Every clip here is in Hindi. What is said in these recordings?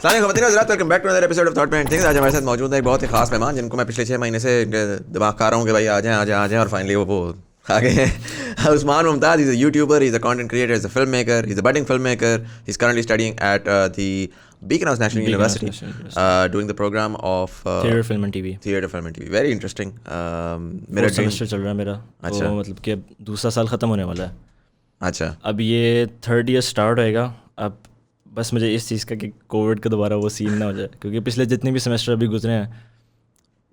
Welcome back to another episode of thought and things. आज हमारे साथ मौजूद है एक बहुत ही खास मेहमान जिनको मैं पिछले 6 महीने से दिमाग खा रहा हूँ कि भाई आ जाएं और फाइनली वो आ गए हैं। Usman Mumtaz, he's a YouTuber, he's a content creator, he's a filmmaker, he's a budding filmmaker. He's currently studying at the Beacon House National University, doing the program of Theatre, Film and TV. Theatre, Film and TV. Very interesting. मेरा सेमेस्टर चल रहा है मेरा। अच्छा। तो मतलब कि अब दूसरा साल ख़त्म होने वाला है। अच्छा। अब ये थर्ड ईयर स्टार्ट होएगा। अब बस मुझे इस चीज़ का कि कोविड का दोबारा वो सीन ना हो जाए, क्योंकि पिछले जितने भी सेमेस्टर अभी गुजरे हैं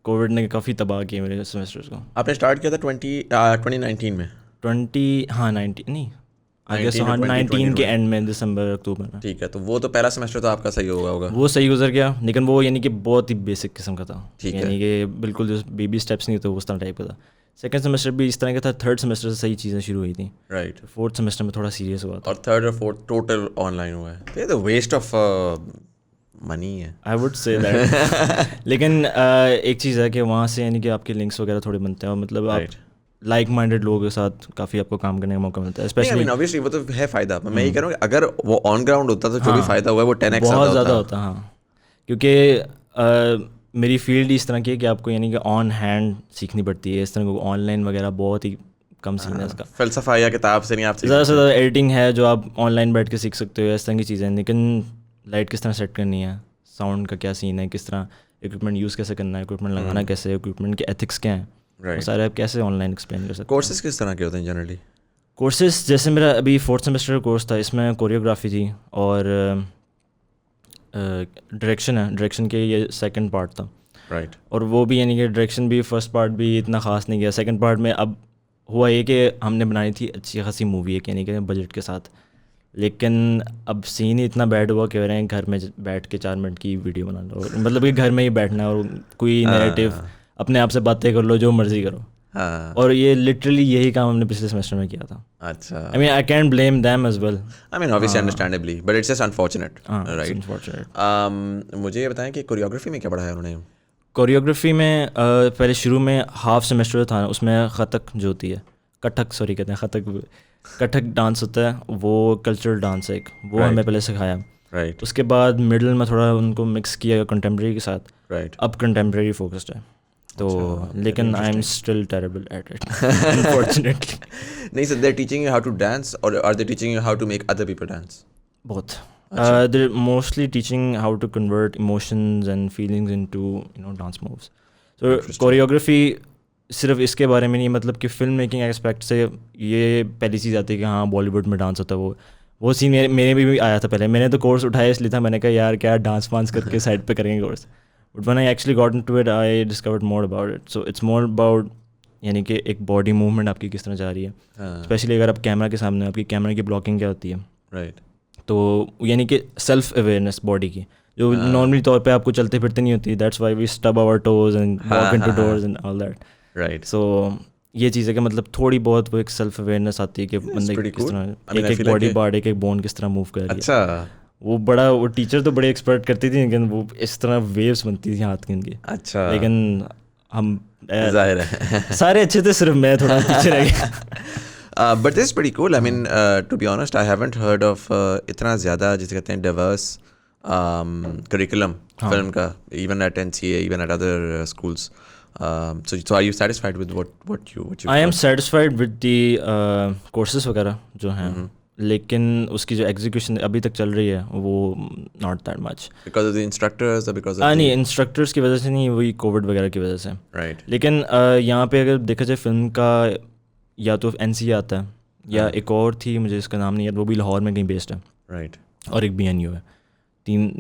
कोविड ने काफ़ी तबाह किए मेरे सेमेस्टर्स को। आपने स्टार्ट किया था 2019 में? 19 नहीं, आगे 19 के एंड में, दिसंबर अक्टूबर में। ठीक है, तो वो तो पहला सेमेस्टर तो आपका सही होगा। वो सही गुजर गया, लेकिन वो यानी कि बहुत ही बेसिक किस्म का था। ठीक है। यानी कि बिल्कुल जो बेबी स्टेप्स नहीं होते उस तरह टाइप का था। सेकंड सेमेस्टर भी इस तरह का था। थर्ड सेमेस्टर से सही चीज़ें शुरू हुई थी। राइट। फोर्थ सेमेस्टर में थोड़ा सीरियस हुआ था। और थर्ड और फोर्थ टोटल ऑनलाइन हुआ है। तो ये तो वेस्ट ऑफ मनी है, आई वुड से दैट। लेकिन एक चीज़ है कि वहाँ से यानी कि आपके लिंक्स वगैरह थोड़े बनते हैं, और मतलब आप लाइक माइंडेड लोगों के साथ काफ़ी आपको काम करने का मौका मिलता है। स्पेशली ऑब्वियसली वो तो है फ़ायदा। मैं ये कह रहा हूँ कि अगर वो ऑन ग्राउंड होता तो जो भी फ़ायदा हुआ है वो 10x बहुत ज़्यादा होता। हाँ, क्योंकि मेरी फील्ड इस तरह की है कि आपको यानी कि ऑन हैंड सीखनी पड़ती है। इस तरह को ऑनलाइन वगैरह बहुत ही कम सीखना है इसका। फ़लसफ़ा या किताब से नहीं आप ज़्यादा से ज़्यादा एडिटिंग है जो आप ऑनलाइन बैठ के सीख सकते हो, इस तरह की चीज़ें। लेकिन लाइट किस तरह सेट करनी है, साउंड का क्या सीन है, किस तरह इक्विपमेंट यूज़ कैसे करना है, इक्विपमेंट लगाना कैसे, इक्विपमेंट के एथिक्स क्या हैं, वो सारे आप कैसे ऑनलाइन एक्सप्लेन कर सकते हैं। कोर्सेज किस तरह के होते हैं जनरली? कोर्सेज जैसे मेरा अभी फोर्थ सेमेस्टर का कोर्स था, इसमें कोरियोग्राफी थी और डायरेक्शन है। डायरेक्शन के ये सेकंड पार्ट था। राइट। और वो भी यानी कि डायरेक्शन भी फर्स्ट पार्ट भी इतना ख़ास नहीं गया। सेकंड पार्ट में अब हुआ ये कि हमने बनाई थी अच्छी खासी मूवी एक यानी कि बजट के साथ, लेकिन अब सीन ही इतना बैड हुआ कह रहे हैं घर में बैठ के 4 मिनट की वीडियो बना लो, मतलब कि घर में ही बैठना और कोई नैरेटिव अपने आप से बातें कर लो, जो मर्जी करो। और ये लिटरली यही काम हमने पिछले सेमेस्टर में किया था। अच्छा। I mean I can blame them as well. I mean obviously understandably, but it's just unfortunate. Right. Unfortunate. मुझे ये बताएं कि कोरियोग्राफी में क्या पढ़ाया उन्होंने? कोरियोग्राफी में पहले शुरू में हाफ सेमेस्टर था, उसमें कथक जो होती है, कथक कहते हैं, कथक डांस होता है, वो कल्चरल डांस है एक, वो हमें पहले सिखाया। राइट। उसके बाद मिडल में थोड़ा उनको मिक्स किया कंटेम्प्रेरी के साथ। राइट। अब कंटेम्प्रेरी फोकस्ड है तो, लेकिन I am still terrible at it unfortunately. नहीं, so they are teaching you how to dance or are they teaching you how to make other people dance? Both. They're mostly teaching how to convert emotions and feelings into dance moves. So choreography सिर्फ इसके बारे में नहीं, मतलब कि फिल्म मेकिंग एस्पेक्ट से ये पहली चीज़ आती है कि हाँ बॉलीवुड में डांस होता है। वो सीन मेरे भी आया था पहले। मैंने तो कोर्स उठाया इसलिए था, मैंने कहा यार क्या डांस वांस करके साइड पे करेंगे course. But when I actually got into it I discovered more about it. So it's more about यानी कि एक बॉडी मूवमेंट आपकी किस तरह जा रही है, स्पेशली अगर आप कैमरा के सामने, आपकी कैमरा की ब्लॉकिंग क्या होती है। राइट। तो यानी कि सेल्फ अवेयरनेस बॉडी की, जो नॉर्मली तौर पे आपको चलते फिरते नहीं होती। That's why we stub our toes and walk into doors and all that. Right. So ये चीज़ है कि मतलब थोड़ी बहुत वो एक सेल्फ अवेयरनेस आती है कि बंदे किस तरह एक बॉडी पार्ट, एक बोन किस तरह मूव कर रही है। अच्छा। वो टीचर तो बड़े एक्सपर्ट करती थी, लेकिन वो इस तरह वेव्स बनती थी हाथ की इनकी। अच्छा। लेकिन हम जाहिर है सारे अच्छे थे, सिर्फ मैं थोड़ा पीछे रह गया। But this is pretty cool. I mean, to be honest, I haven't heard of इतना ज़्यादा जिसे कहते हैं diverse curriculum film का, even at NCA, even at other schools. So are you satisfied with what you? I am satisfied with the courses वगैरह जो हैं, लेकिन उसकी जो एग्जीक्यूशन अभी तक चल रही है वो not that much. Because of the instructors or because of नहीं, इंस्ट्रक्टर्स की वजह से नहीं, वही कोविड वगैरह की वजह से। राइट। लेकिन यहाँ पे अगर देखा जाए फिल्म का, या तो NCA आता है या एक और थी मुझे इसका नाम नहीं है, वो भी लाहौर में कहीं बेस्ड है। राइट। और एक BNU है।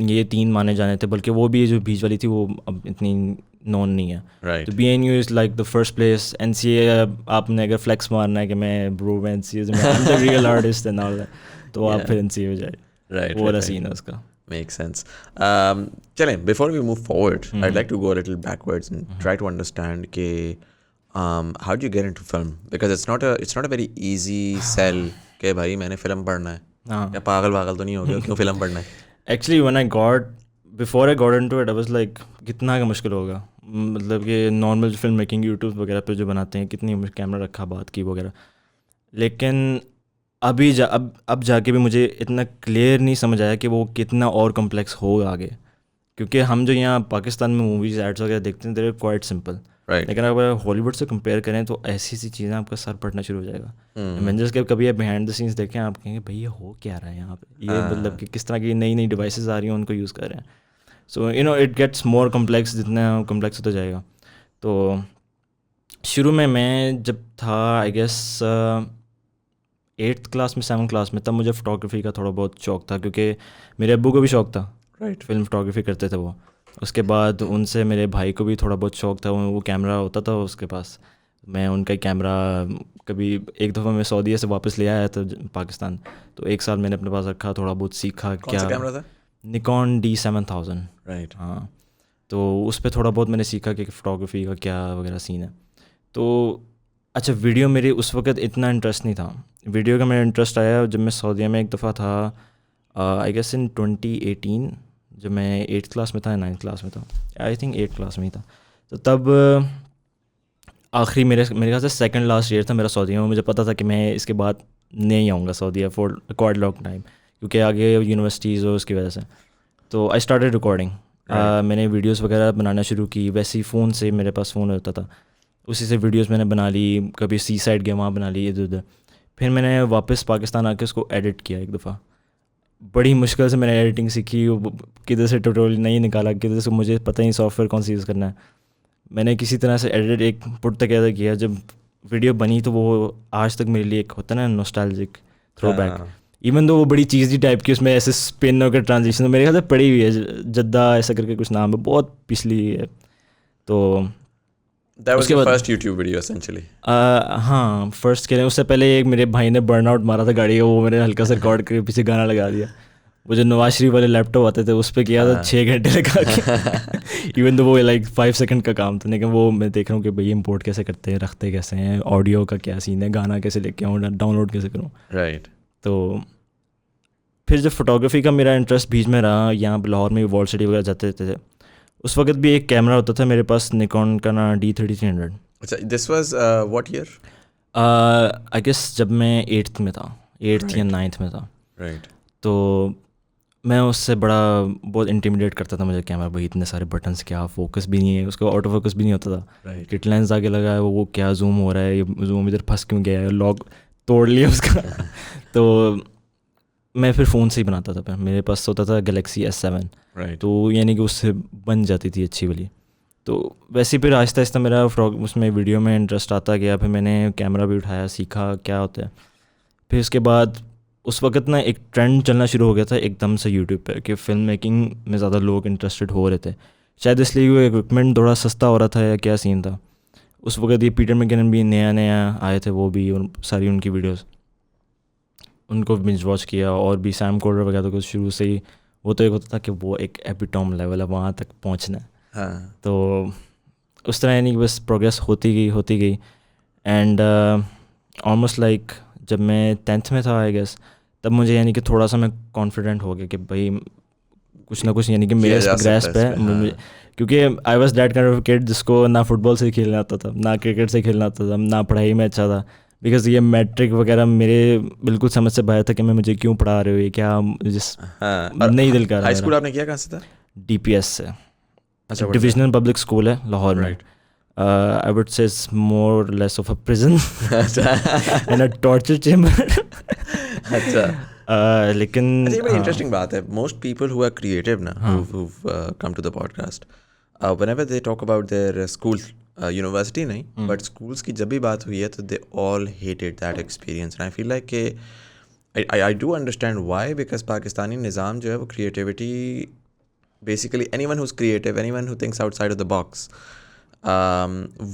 ये तीन माने जाने थे, बल्कि वो भी जो बीच वाली थी वो अब इतनी नॉन नहीं है। राइट। तो BNU is like the first place. NCA आपने अगर फ्लेक्स मारना है कि मैं ब्रो NCA में the real artist and all, तो आप फिर NCA हो जाए। राइट। वो वाला सीन है उसका। Makes sense. चलें, before we move forward, I'd like to go a little backwards and try to understand कि how do you get into film? Because it's not a very easy sell कि भाई मैंने फिल्म पढ़ना है, या पागल तो नहीं हो गया क्यों फिल्म पढ़ना है। Actually before I got into it, I was like कितना का मुश्किल होगा, मतलब कि नॉर्मल फिल्म मेकिंग यूट्यूब वगैरह पे जो बनाते हैं कितनी कैमरा रखा बात की वगैरह, लेकिन अब जाके भी मुझे इतना क्लियर नहीं समझ आया कि वो कितना और कम्प्लेक्स होगा आगे। क्योंकि हम जो यहाँ पाकिस्तान में मूवीज़ एड्स वगैरह देखते हैं, देर क्वाइट सिंपल, राइट। लेकिन अगर हॉलीवुड से कंपेयर करें तो ऐसी सी चीज़ें आपका सर फटना शुरू हो जाएगा। एवेंजर्स के कभी आप बिहाइंड द सीन्स देखें, आप कहेंगे भाई ये हो क्या रहा है यहाँ पे, ये मतलब कि किस तरह की नई नई डिवाइसेस आ रही हैं, उनको यूज़ कर रहे हैं। So you know it gets more complex, जितना कम्प्लेक्स होता जाएगा। तो शुरू में मैं जब था आई गेस 8th क्लास में 7th क्लास में, तब मुझे फ़ोटोग्राफी का थोड़ा बहुत शौक था, क्योंकि मेरे अब्बू को भी शौक था, राइट। फिल्म फोटोग्राफी करते थे वो। उसके बाद उनसे मेरे भाई को भी थोड़ा बहुत शौक था, वो कैमरा होता था उसके पास। मैं उनका कैमरा कभी एक दफ़ा मैं सऊदीया से वापस ले आया था पाकिस्तान, तो 1 साल मैंने अपने पास रखा, थोड़ा बहुत सीखा। कौन सा कैमरा था? Nikon D7000, right. हाँ। तो उस पर थोड़ा बहुत मैंने सीखा कि फ़ोटोग्राफी का क्या वगैरह सीन है। तो अच्छा, वीडियो मेरे उस वक्त इतना इंटरेस्ट नहीं था। वीडियो का मेरा इंटरेस्ट आया जब मैं सऊदीया में एक दफ़ा था, आई गेस इन 2018, जब मैं 8th क्लास में था या 9th क्लास में था, आई थिंक 8th क्लास में ही था। तो तब आखिरी मेरे ख्याल से सेकंड लास्ट ईयर था मेरा सऊदीया में। मुझे पता था कि मैं इसके बाद नहीं आऊँगा सऊदीया फॉर क्वाइट लॉन्ग टाइम, क्योंकि आगे यूनिवर्सिटीज़ हो उसकी वजह से। तो आई स्टार्टेड रिकॉर्डिंग। मैंने वीडियोस वगैरह बनाना शुरू की, वैसे ही फ़ोन से, मेरे पास फ़ोन होता था, उसी से वीडियोस मैंने बना ली। कभी सी साइड गया, वहाँ बना ली, इधर उधर। फिर मैंने वापस पाकिस्तान आके उसको एडिट किया एक दफ़ा। बड़ी मुश्किल से मैंने एडिटिंग सीखी, किधर से ट्यूटोरियल नहीं निकाला, किधर से, मुझे पता ही सॉफ्टवेयर कौन सा यूज़ करना है। मैंने किसी तरह से एडिट एक पुट टुगेदर किया। जब वीडियो बनी तो वो आज तक मेरे लिए एक होता है ना नॉस्टैल्जिक थ्रोबैक, इवन दो वो बड़ी चीज़ी टाइप की, उसमें ऐसे स्पिन होकर ट्रांजिशन मेरे ख्याल से पड़ी हुई है, जद्दा ऐसा करके कुछ नाम है, बहुत पिछली है। तो That was your first YouTube video essentially. हाँ, फर्स्ट के लिए। उससे पहले एक मेरे भाई ने बर्नआउट मारा था गाड़ी का, वो मैंने हल्का सा रिकॉर्ड करके पीछे गाना लगा दिया। वो जो नवाज शरीफ वाले लैपटॉप आते थे उस पर किया था 6 घंटे लगा के। इवन तो वो लाइक 5 सेकंड का काम था, लेकिन वो मैं देख रहा हूँ कि भाई इम्पोर्ट कैसे करते हैं, रखते कैसे हैं, ऑडियो का क्या सीन है, गाना कैसे लेके आऊँ, डाउनलोड कैसे करूँ। राइट। तो फिर जब फोटोग्राफी का मेरा इंटरेस्ट बीच में रहा, यहाँ लाहौर में वॉल सिटी वगैरह जाते थे, उस वक्त भी एक कैमरा होता था मेरे पास, निकॉन का ना D3300। अच्छा, this was what year? I guess जब मैं 8th में था, 8th या 9th में था। राइट। तो मैं उससे बड़ा बहुत इंटिमिडेट करता था मुझे कैमरा, भाई इतने सारे बटन्स, क्या फोकस भी नहीं है, उसका ऑटो फोकस भी नहीं होता था। राइट। किट लेंस आगे लगा है, वो क्या जूम हो रहा है, ये जूम इधर फंस क्यों गया है, लॉक तोड़ लिया उसका। तो मैं फिर फ़ोन से ही बनाता था। फिर मेरे पास होता था गैलेक्सी S7, राइट। तो यानी कि उससे बन जाती थी अच्छी वाली। तो वैसे ही फिर आहिस्ता आहिस्ता मेरा उसमें वीडियो में इंटरेस्ट आता गया। फिर मैंने कैमरा भी उठाया, सीखा क्या होता है। फिर उसके बाद उस वक्त ना एक ट्रेंड चलना शुरू हो गया था एकदम से यूट्यूब पे, कि फ़िल्म मेकिंग में ज़्यादा लोग इंटरेस्टेड हो रहे थे। शायद इसलिए वो इक्विपमेंट थोड़ा सस्ता हो रहा था या क्या सीन था। उस वक्त ये पीटर मैककिनन भी नया नया आए थे, वो भी सारी उनकी वीडियोस उनको बिंज वॉच किया। और भी सैम कोडर वगैरह को शुरू से ही वो तो एक होता था कि वो एक एपिटॉम लेवल है, वहाँ तक पहुँचना है। हाँ। तो उस तरह यानी कि बस प्रोग्रेस होती गई एंड ऑलमोस्ट लाइक जब मैं 10th में था आई गेस, तब मुझे यानी कि थोड़ा सा मैं कॉन्फिडेंट हो गया कि भाई कुछ ना कुछ यानी कि मेरे ग्रैस्प है। क्योंकि I was that kind of kid जिसको ना फुटबॉल से खेलना आता था, ना क्रिकेट से खेलना आता था, ना पढ़ाई में अच्छा था। बिकॉज ये मैट्रिक वगैरह मेरे बिल्कुल समझ से बाहर था कि मैं मुझे क्यों पढ़ा रहे हो, ये क्या नहीं दिल कर रहा। हाई स्कूल आपने किया कहाँ से था? DPS से। अच्छा, डिविजनल पब्लिक स्कूल है लाहौर में। I would say it's more or less of a prison and a torture chamber. अच्छा। लेकिन ये बड़ी इंटरेस्टिंग बात है। Most people who are creative ना, who've come to the podcast, whenever they talk about their school, university नहीं बट स्कूल्स की जब भी बात हुई है तो they all hated that experience. And I feel like कि I do understand why, because Pakistani निज़ाम जो है वो creativity, basically anyone who is creative, anyone who thinks outside of the box,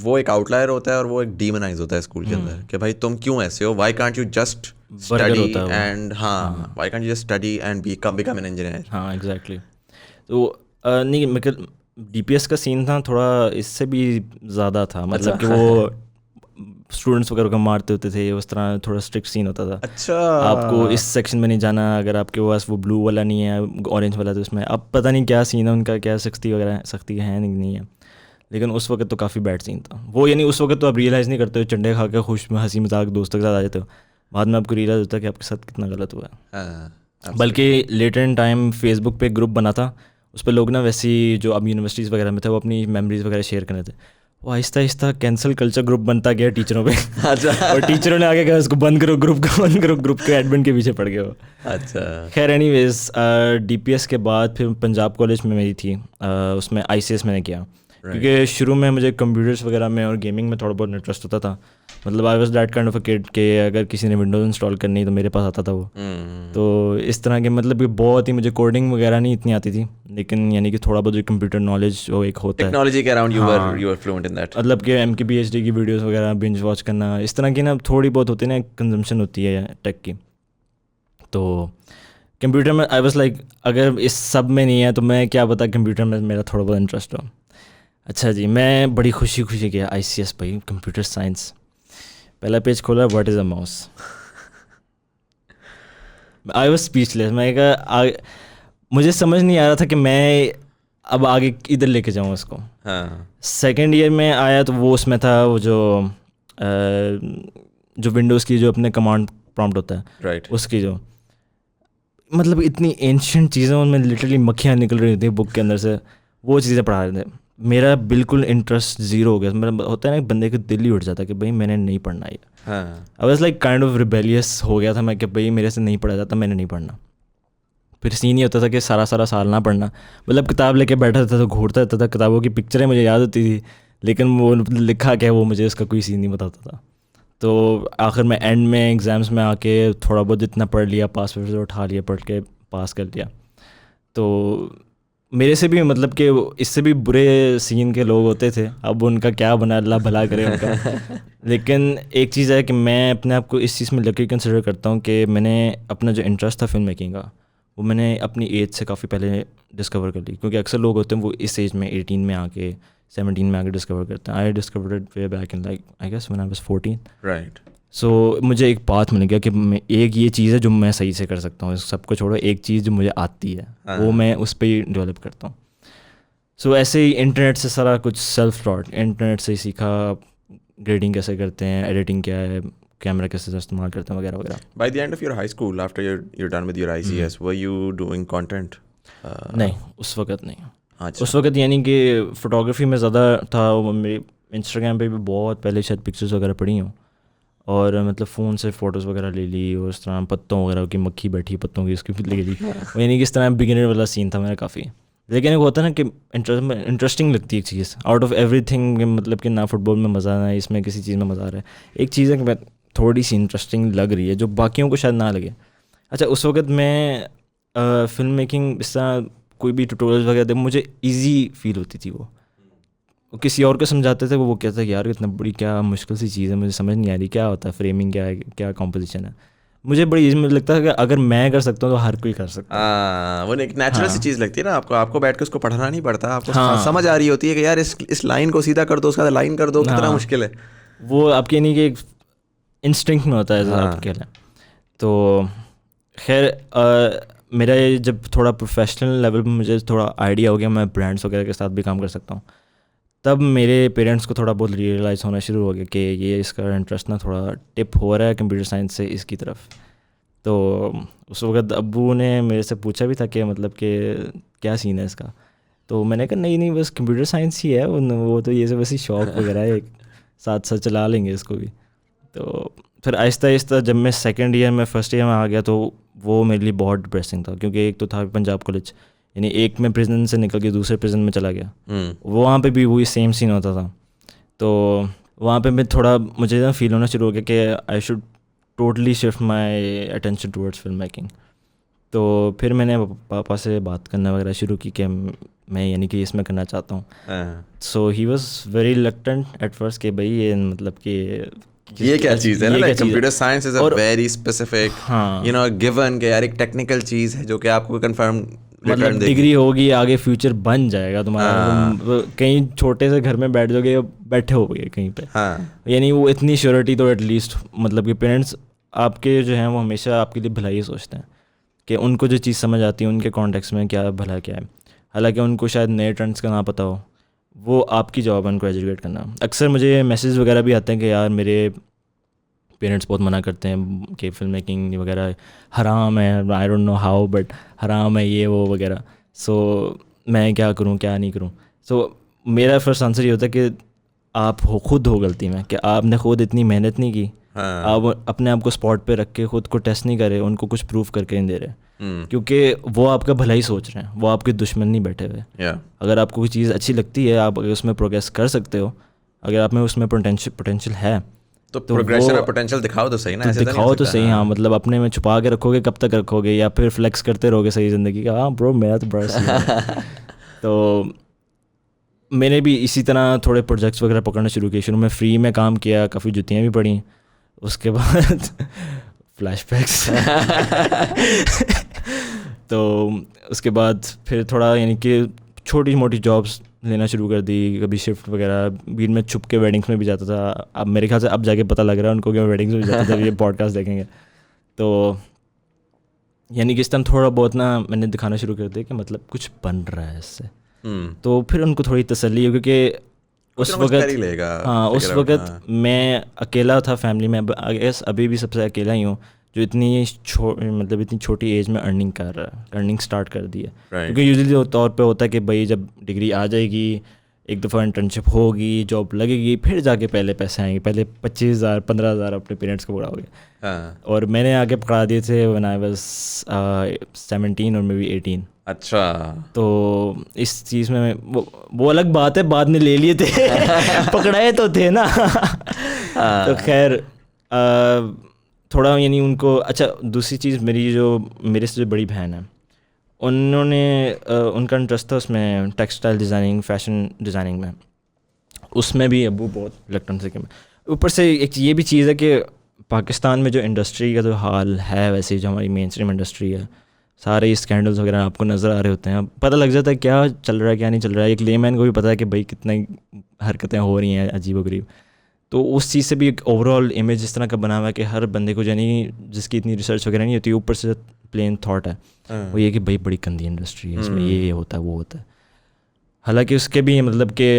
वो एक आउटलायर होता है और वो एक डीमोनाइज होता है स्कूल के अंदर कि भाई तुम क्यों ऐसे हो, why can't you just study and why can't you just study and become an engineer. हाँ एग्जैक्टली। तो नहीं मतलब DPS का सीन था थोड़ा इससे भी ज़्यादा था, मतलब कि वो स्टूडेंट्स वगैरह को मारते होते थे, उस तरह थोड़ा स्ट्रिक्ट सीन होता था। अच्छा, आपको इस सेक्शन में नहीं जाना, अगर आपके पास वो ब्लू वाला नहीं है, ऑरेंज वाला, तो उसमें अब पता नहीं क्या सीन है उनका, क्या सख्ती वगैरह सख्ती है नहीं है। लेकिन उस वक्त तो काफ़ी बैड सीन था वो। यानी उस वक्त तो आप रियलाइज़ नहीं करते हो, चंडे खा के खुश में हंसी मजाक दोस्तों के साथ आ जाते हो, बाद में आपको रियलाइज़ होता है कि आपके साथ कितना गलत हुआ है। बल्कि लेटर इन टाइम फेसबुक पे ग्रुप बना था, उस पर लोग ना वैसे ही जो अब यूनिवर्सिटीज़ वगैरह में थे वो अपनी मेमोरीज वगैरह शेयर कर रहे थे। वो Aahista Aahista cancel culture group बनता गया टीचरों पे। अच्छा। और टीचरों ने आगे कहा उसको बंद करो, ग्रुप को बंद करो, ग्रुप के एडमिन के पीछे पड़ गए वो। अच्छा। खैर एनीवेज, DPS के बाद फिर पंजाब कॉलेज में मेरी थी, उसमें ICS मैंने किया। क्योंकि शुरू में मुझे कंप्यूटर्स वगैरह में और गेमिंग में थोड़ा बहुत इंटरेस्ट होता था। मतलब I was that kind of a kid के अगर किसी ने विंडोज़ इंस्टॉल करनी तो मेरे पास आता था वो। तो इस तरह के मतलब कि बहुत ही मुझे कोडिंग वगैरह नहीं इतनी आती थी, लेकिन यानी कि थोड़ा बहुत जो कंप्यूटर नॉलेज वो एक होता है, टेक्नोलॉजी के around you were fluent in that. मतलब कि MKBHD की वीडियोस वगैरह बिंज वॉच करना, इस तरह की ना थोड़ी बहुत होती है ना, कंजम्पशन होती है टेक की। तो कंप्यूटर में आई वाज लाइक अगर इस सब में नहीं है तो मैं क्या पता कंप्यूटर में मेरा थोड़ा बहुत इंटरेस्ट हो। अच्छा जी, मैं बड़ी खुशी खुशी गया ICS भाई, कंप्यूटर साइंस। पहला पेज खोला, what is a mouse. I was speechless. मैं कहा मुझे समझ नहीं आ रहा था कि मैं अब आगे इधर लेके जाऊँ उसको। हाँ। सेकेंड ईयर में आया तो वो उसमें था वो जो विंडोज़ की जो अपने कमांड प्रॉम्प्ट होता है, राइट। उसकी जो मतलब इतनी एंशियंट चीज़ें उनमें लिटरली मक्खियाँ निकल रही थी बुक के अंदर से, वो चीज़ें पढ़ा रहे थे। मेरा बिल्कुल इंटरेस्ट ज़ीरो हो गया। मतलब होता है ना बंदे का दिल ही उठ जाता है कि भाई मैंने नहीं पढ़ना ये। हाँ। I was like kind of rebellious हो गया था मैं कि भाई मेरे से नहीं पढ़ा जाता, मैंने नहीं पढ़ना। फिर सीन ही होता था कि सारा साल ना पढ़ना, मतलब किताब लेके बैठा रहता था, घूरता रहता था, किताबों की पिक्चरें मुझे याद होती थी लेकिन वो लिखा क्या वो मुझे उसका कोई सीन नहीं बताता था। तो आखिर में एंड में एग्ज़ाम्स में आके थोड़ा बहुत जितना पढ़ लिया, पास पेपर से उठा लिया, पढ़ के पास कर लिया। तो मेरे से भी मतलब कि इससे भी बुरे सीन के लोग होते थे, अब उनका क्या बना, अल्लाह भला करे उनका। लेकिन एक चीज़ है कि मैं अपने आप को इस चीज़ में लकी कंसिडर करता हूँ कि मैंने अपना जो इंटरेस्ट था फिल्म मेकिंग का वो मैंने अपनी एज से काफ़ी पहले डिस्कवर कर ली। क्योंकि अक्सर लोग होते हैं वो इस एज में 18 में आके 17 में आके डिस्कवर करते हैं। I discovered it way back in like I guess when I was 14। Right. So मुझे एक पाथ मिल गया कि मैं एक ये चीज़ है जो मैं सही से कर सकता हूँ, सबको छोड़ो, एक चीज़ जो मुझे आती है वो मैं उस पर ही डेवलप करता हूँ। सो ऐसे ही इंटरनेट से सारा कुछ सेल्फ टॉट, इंटरनेट से ही सीखा, ग्रेडिंग कैसे करते हैं, एडिटिंग क्या है, कैमरा कैसे इस्तेमाल करते हैं वगैरह वगैरह। By the end of your high school, after you're done with your ICS, were you doing content? नहीं, उस वक्त नहीं। अच्छा। उस वक्त यानी कि फ़ोटोग्राफी में ज़्यादा था। वो मेरे इंस्टाग्राम पे भी बहुत पहले शायद पिक्चर्स वगैरह पड़ी हूँ, और मतलब फ़ोन से फ़ोटोज़ वगैरह ले ली, और इस तरह पत्तों वगैरह की मक्खी बैठी पत्तों की उसकी ले ली। वो यानी कि इस तरह बिगिनर वाला सीन था मेरा काफ़ी। लेकिन एक होता है ना कि इंटरेस्टिंग लगती है एक चीज़ आउट ऑफ एवरीथिंग, मतलब कि ना फुटबॉल में मज़ा ना इसमें किसी चीज़ में मज़ा आ रहा है, एक चीज़ है कि मैं थोड़ी सी इंटरेस्टिंग लग रही है जो बाकियों को शायद ना लगे। अच्छा, उस वक्त मैं फ़िल्म मेकिंग इस तरह कोई भी ट्यूटोरियल्स वगैरह दे मुझे इजी फील होती थी। वो किसी और को समझाते थे, वो कहता है कि यार इतना बड़ी क्या मुश्किल सी चीज़ है, मुझे समझ नहीं आ रही क्या होता है, फ्रेमिंग क्या है, क्या कॉम्पोजिशन है। मुझे बड़ी इजी मुझे लगता है कि अगर मैं कर सकता हूँ तो हर कोई कर सकता है। वो एक नेचुरल सी चीज़ लगती है ना आपको बैठ के उसको पढ़ना नहीं पड़ता, आपको हाँ। समझ आ रही होती है कि यार इस लाइन को सीधा कर दो, उसका लाइन कर दो, कितना हाँ। मुश्किल है। वो आपके नहीं कि एक इंस्टिंक्ट में होता है जैसा आप कह रहे हैं। तो खैर मेरा ये जब थोड़ा प्रोफेशनल लेवल पर मुझे थोड़ा आइडिया हो गया, मैं ब्रांड्स वगैरह के साथ भी काम कर सकता हूँ, तब मेरे पेरेंट्स को थोड़ा बहुत रियलाइज़ होना शुरू हो गया कि ये इसका इंटरेस्ट ना थोड़ा टिप हो रहा है कंप्यूटर साइंस से इसकी तरफ। तो उस वक्त अब्बू ने मेरे से पूछा भी था कि मतलब कि क्या सीन है इसका। तो मैंने कहा नहीं बस कंप्यूटर साइंस ही है, वो तो ये सब वैसे शौक वगैरह है, साथ साथ चला लेंगे इसको भी। तो फिर आहिस्ता आहिस्ता जब मैं सेकेंड ईयर में फर्स्ट ईयर में आ गया तो वो मेरे लिए बहुत डिप्रेसिंग था, क्योंकि एक तो था पंजाब कॉलेज, यानी एक में प्रिजन से निकल के दूसरे प्रिजन में चला गया, वहाँ पे भी वही सेम सीन होता था। तो वहाँ पे मैं थोड़ा मुझे ना फील होना शुरू हो गया कि I should totally shift my attention towards film making. तो फिर मैंने पापा से बात करना वगैरह शुरू की कि मैं यानी कि इसमें करना चाहता हूँ। So he was very reluctant at first कि भाई ये मतलब कि ये क्या चीज़ है ना, like computer science is a very specific you know given के यार एक टेक्निकल चीज़ है जो कि आपको कंफर्म मतलब डिग्री होगी आगे फ्यूचर बन जाएगा तुम्हारा, तुम कहीं छोटे से घर में बैठ जाओगे, बैठे हो गए कहीं पे। यानी वो इतनी श्योरिटी तो एटलीस्ट, मतलब कि पेरेंट्स आपके जो हैं वो हमेशा आपके लिए भलाई सोचते हैं कि उनको जो चीज़ समझ आती है उनके कॉन्टेक्स्ट में क्या भला क्या है। हालांकि उनको शायद नए ट्रेंड्स का ना पता हो, वो आपकी जॉब है उनको एजुकेट करना। अक्सर मुझे मैसेज वगैरह भी आते हैं कि यार मेरे पेरेंट्स बहुत मना करते हैं कि फिल्म मेकिंग वगैरह हराम है, I don't know how but हराम है ये वो वगैरह। सो मैं क्या करूँ क्या नहीं करूँ. सो मेरा फर्स्ट आंसर ये होता है कि आप खुद हो गलती में, कि आपने खुद इतनी मेहनत नहीं की. आप अपने आप को स्पॉट पे रख के खुद को टेस्ट नहीं कर रहे, उनको कुछ प्रूफ करके नहीं दे रहे. क्योंकि वो आपका भला ही सोच रहे हैं, वो आपके दुश्मन नहीं बैठे हुए. अगर आपको कोई चीज़ अच्छी लगती है, आप अगर उसमें प्रोग्रेस कर सकते हो, अगर आप में उसमें पोटेंशियल है तो प्रोग्रेशन और पोटेंशियल दिखाओ तो सही ना. ऐसे दिखाओ तो सही. हाँ मतलब अपने में छुपा के रखोगे कब तक रखोगे, या फिर फ्लेक्स करते रहोगे सही ज़िंदगी का. हाँ ब्रो मेरा तो बड़ा सही है. तो मैंने भी इसी तरह थोड़े प्रोजेक्ट्स वगैरह पकड़ना शुरू किए. शुरू में फ्री में काम किया, काफ़ी जुतियाँ भी पड़ी. उसके बाद फ्लैशबैक्स. तो उसके बाद फिर थोड़ा यानी कि छोटी मोटी जॉब्स लेना शुरू कर दी. कभी शिफ्ट वगैरह, बीच में छुप के वेडिंग्स में भी जाता था. अब मेरे ख्याल से अब जाके पता लग रहा है उनको कि मैं वेडिंग्स में भी जाता था. ये पॉडकास्ट देखेंगे तो यानी कि इस टाइम थोड़ा बहुत ना मैंने दिखाना शुरू कर दिया कि मतलब कुछ बन रहा है इससे. तो फिर उनको थोड़ी तसल्ली है, क्योंकि उस वक्त मैं अकेला था फैमिली में. अभी भी सबसे अकेला ही हूँ जो इतनी छोटी एज में अर्निंग स्टार्ट कर दी है. क्योंकि यूजुअली तौर पे होता है कि भाई जब डिग्री आ जाएगी, एक दफ़ा इंटर्नशिप होगी, जॉब लगेगी, फिर जाके पहले पैसे आएंगे. पहले 25,000 15,000 अपने पेरेंट्स को पकड़ाओगे. और मैंने आगे पकड़ा दिए थे व्हेन आई वाज 17 और मे बी 18. अच्छा. तो इस चीज़ में वो अलग बात है, बाद में ले लिए थे. पकड़ाए तो थे ना. तो खैर थोड़ा यानी उनको. अच्छा दूसरी चीज़, मेरे से जो बड़ी बहन है, उन्होंने उनका इंटरेस्ट था उसमें टेक्सटाइल डिज़ाइनिंग, फैशन डिज़ाइनिंग में. उसमें भी अबू बहुत रिलक्टेंट थे कि ऊपर से एक ये भी चीज़ है कि पाकिस्तान में जो इंडस्ट्री का जो हाल है, वैसे जो हमारी मेन स्ट्रीम इंडस्ट्री है, सारे स्कैंडल्स वगैरह आपको नज़र आ रहे होते हैं. पता लग जाता है क्या चल रहा है क्या नहीं चल रहा है. एक लेमैन को भी पता है कि भाई कितनी हरकतें हो रही हैं अजीबोगरीब. तो उस चीज़ से भी एक ओवरऑल इमेज इस तरह का बना हुआ है कि हर बंदे को यानी जिसकी इतनी रिसर्च वगैरह नहीं होती, ऊपर से प्लेन थॉट है वो ये कि भाई बड़ी गंदी इंडस्ट्री है, इसमें ये होता है वो होता है. हालांकि उसके भी मतलब कि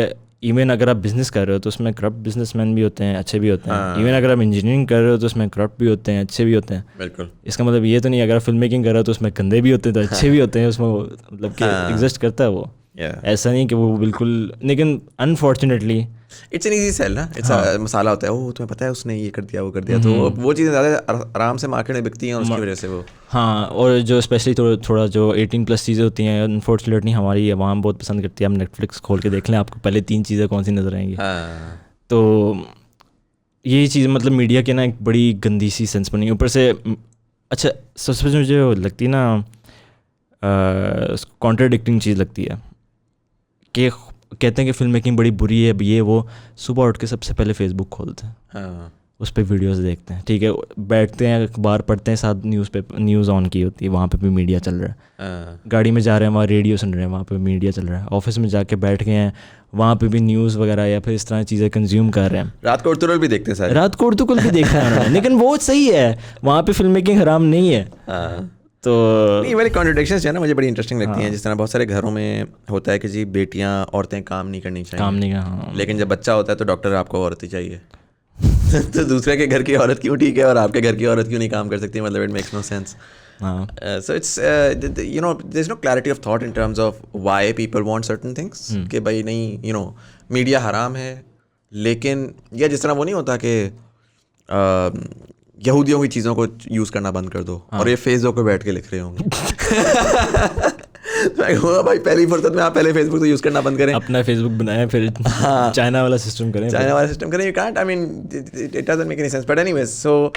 इवन अगर आप बिज़नेस कर रहे हो तो उसमें करप्ट बिजनेसमैन भी होते हैं, अच्छे भी होते हैं. इवन अगर आप इंजीनियरिंग कर रहे हो तो उसमें करप्ट भी होते हैं, अच्छे भी होते हैं. बिल्कुल. इसका मतलब ये तो नहीं अगर आप फिल्म मेकिंग कर रहे हो तो उसमें गंदे भी होते हैं तो अच्छे भी होते हैं. उसमें मतलब कि एग्जिस्ट करता है वो. ऐसा नहीं कि वो बिल्कुल. लेकिन unfortunately it's an easy sell ना. इट्स मसाला होता है, वो तुम्हें पता है उसने ये कर दिया वो कर दिया. तो वो चीज़ें ज़्यादा आराम से मार्केट में बिकती हैं उसकी वजह से वो. हाँ. और जो स्पेशली थोड़ा जो 18+ चीज़ें होती हैं, अनफॉर्चुनेटली हमारी आवाम बहुत पसंद करती है. आप नेटफ्लिक्स खोल के देख लें, आपको पहले 3 चीज़ें कौन सी नज़र आएंगी. तो यही चीज़ मतलब मीडिया के ना एक बड़ी गंदी सी सेंस बनी. ऊपर से अच्छा सबसे मुझे लगती है ना कॉन्ट्राडिक्टिंग चीज़ लगती है कि कहते हैं कि फिल्म मेकिंग बड़ी बुरी है, ये वो. सुबह उठ के सबसे पहले फेसबुक खोलते हैं, उस पर वीडियोस देखते हैं, ठीक है, बैठते हैं अखबार पढ़ते हैं, साथ न्यूज़ ऑन की होती है, वहाँ पे भी मीडिया चल रहा है. गाड़ी में जा रहे हैं वहाँ रेडियो सुन रहे हैं, वहाँ पे मीडिया चल रहा है. ऑफिस में जाके बैठ गए हैं, वहाँ पे भी न्यूज़ वगैरह या फिर इस तरह चीज़ें कंज्यूम कर रहे हैं. रात को उर्दू भी देखते हैं सारे. रात को उर्दू भी देखा है उन्होंने. लेकिन वो सही है, वहाँ पे फिल्म मेकिंग हराम नहीं है. तो नहीं वाली कॉन्ट्रडिक्शंस है ना, मुझे बड़ी इंटरेस्टिंग लगती हैं. जिस तरह बहुत सारे घरों में होता है कि जी बेटियां औरतें काम नहीं करनी चाहिए, काम नहीं. हाँ. लेकिन जब बच्चा होता है तो डॉक्टर आपको औरत ही चाहिए. तो दूसरे के घर की औरत क्यों ठीक है और आपके घर की औरत क्यों नहीं काम कर सकती. मतलब it makes no sense. So it's there's no clarity of thought in terms of why people want certain things. कि भाई नहीं मीडिया हराम है, लेकिन या जिस तरह वो नहीं होता कि यहूदियों की चीज़ों को यूज़ करना बंद कर दो. और ये फेसबुक पे बैठ के लिख रहे होंगे. तो भाई पहली फुर्सत में आप पहले फेसबुक तो यूज़ करना बंद करें, अपना फेसबुक बनाएं, फिर चाइना वाला सिस्टम करें. You can't. I mean it doesn't make any sense. But anyways so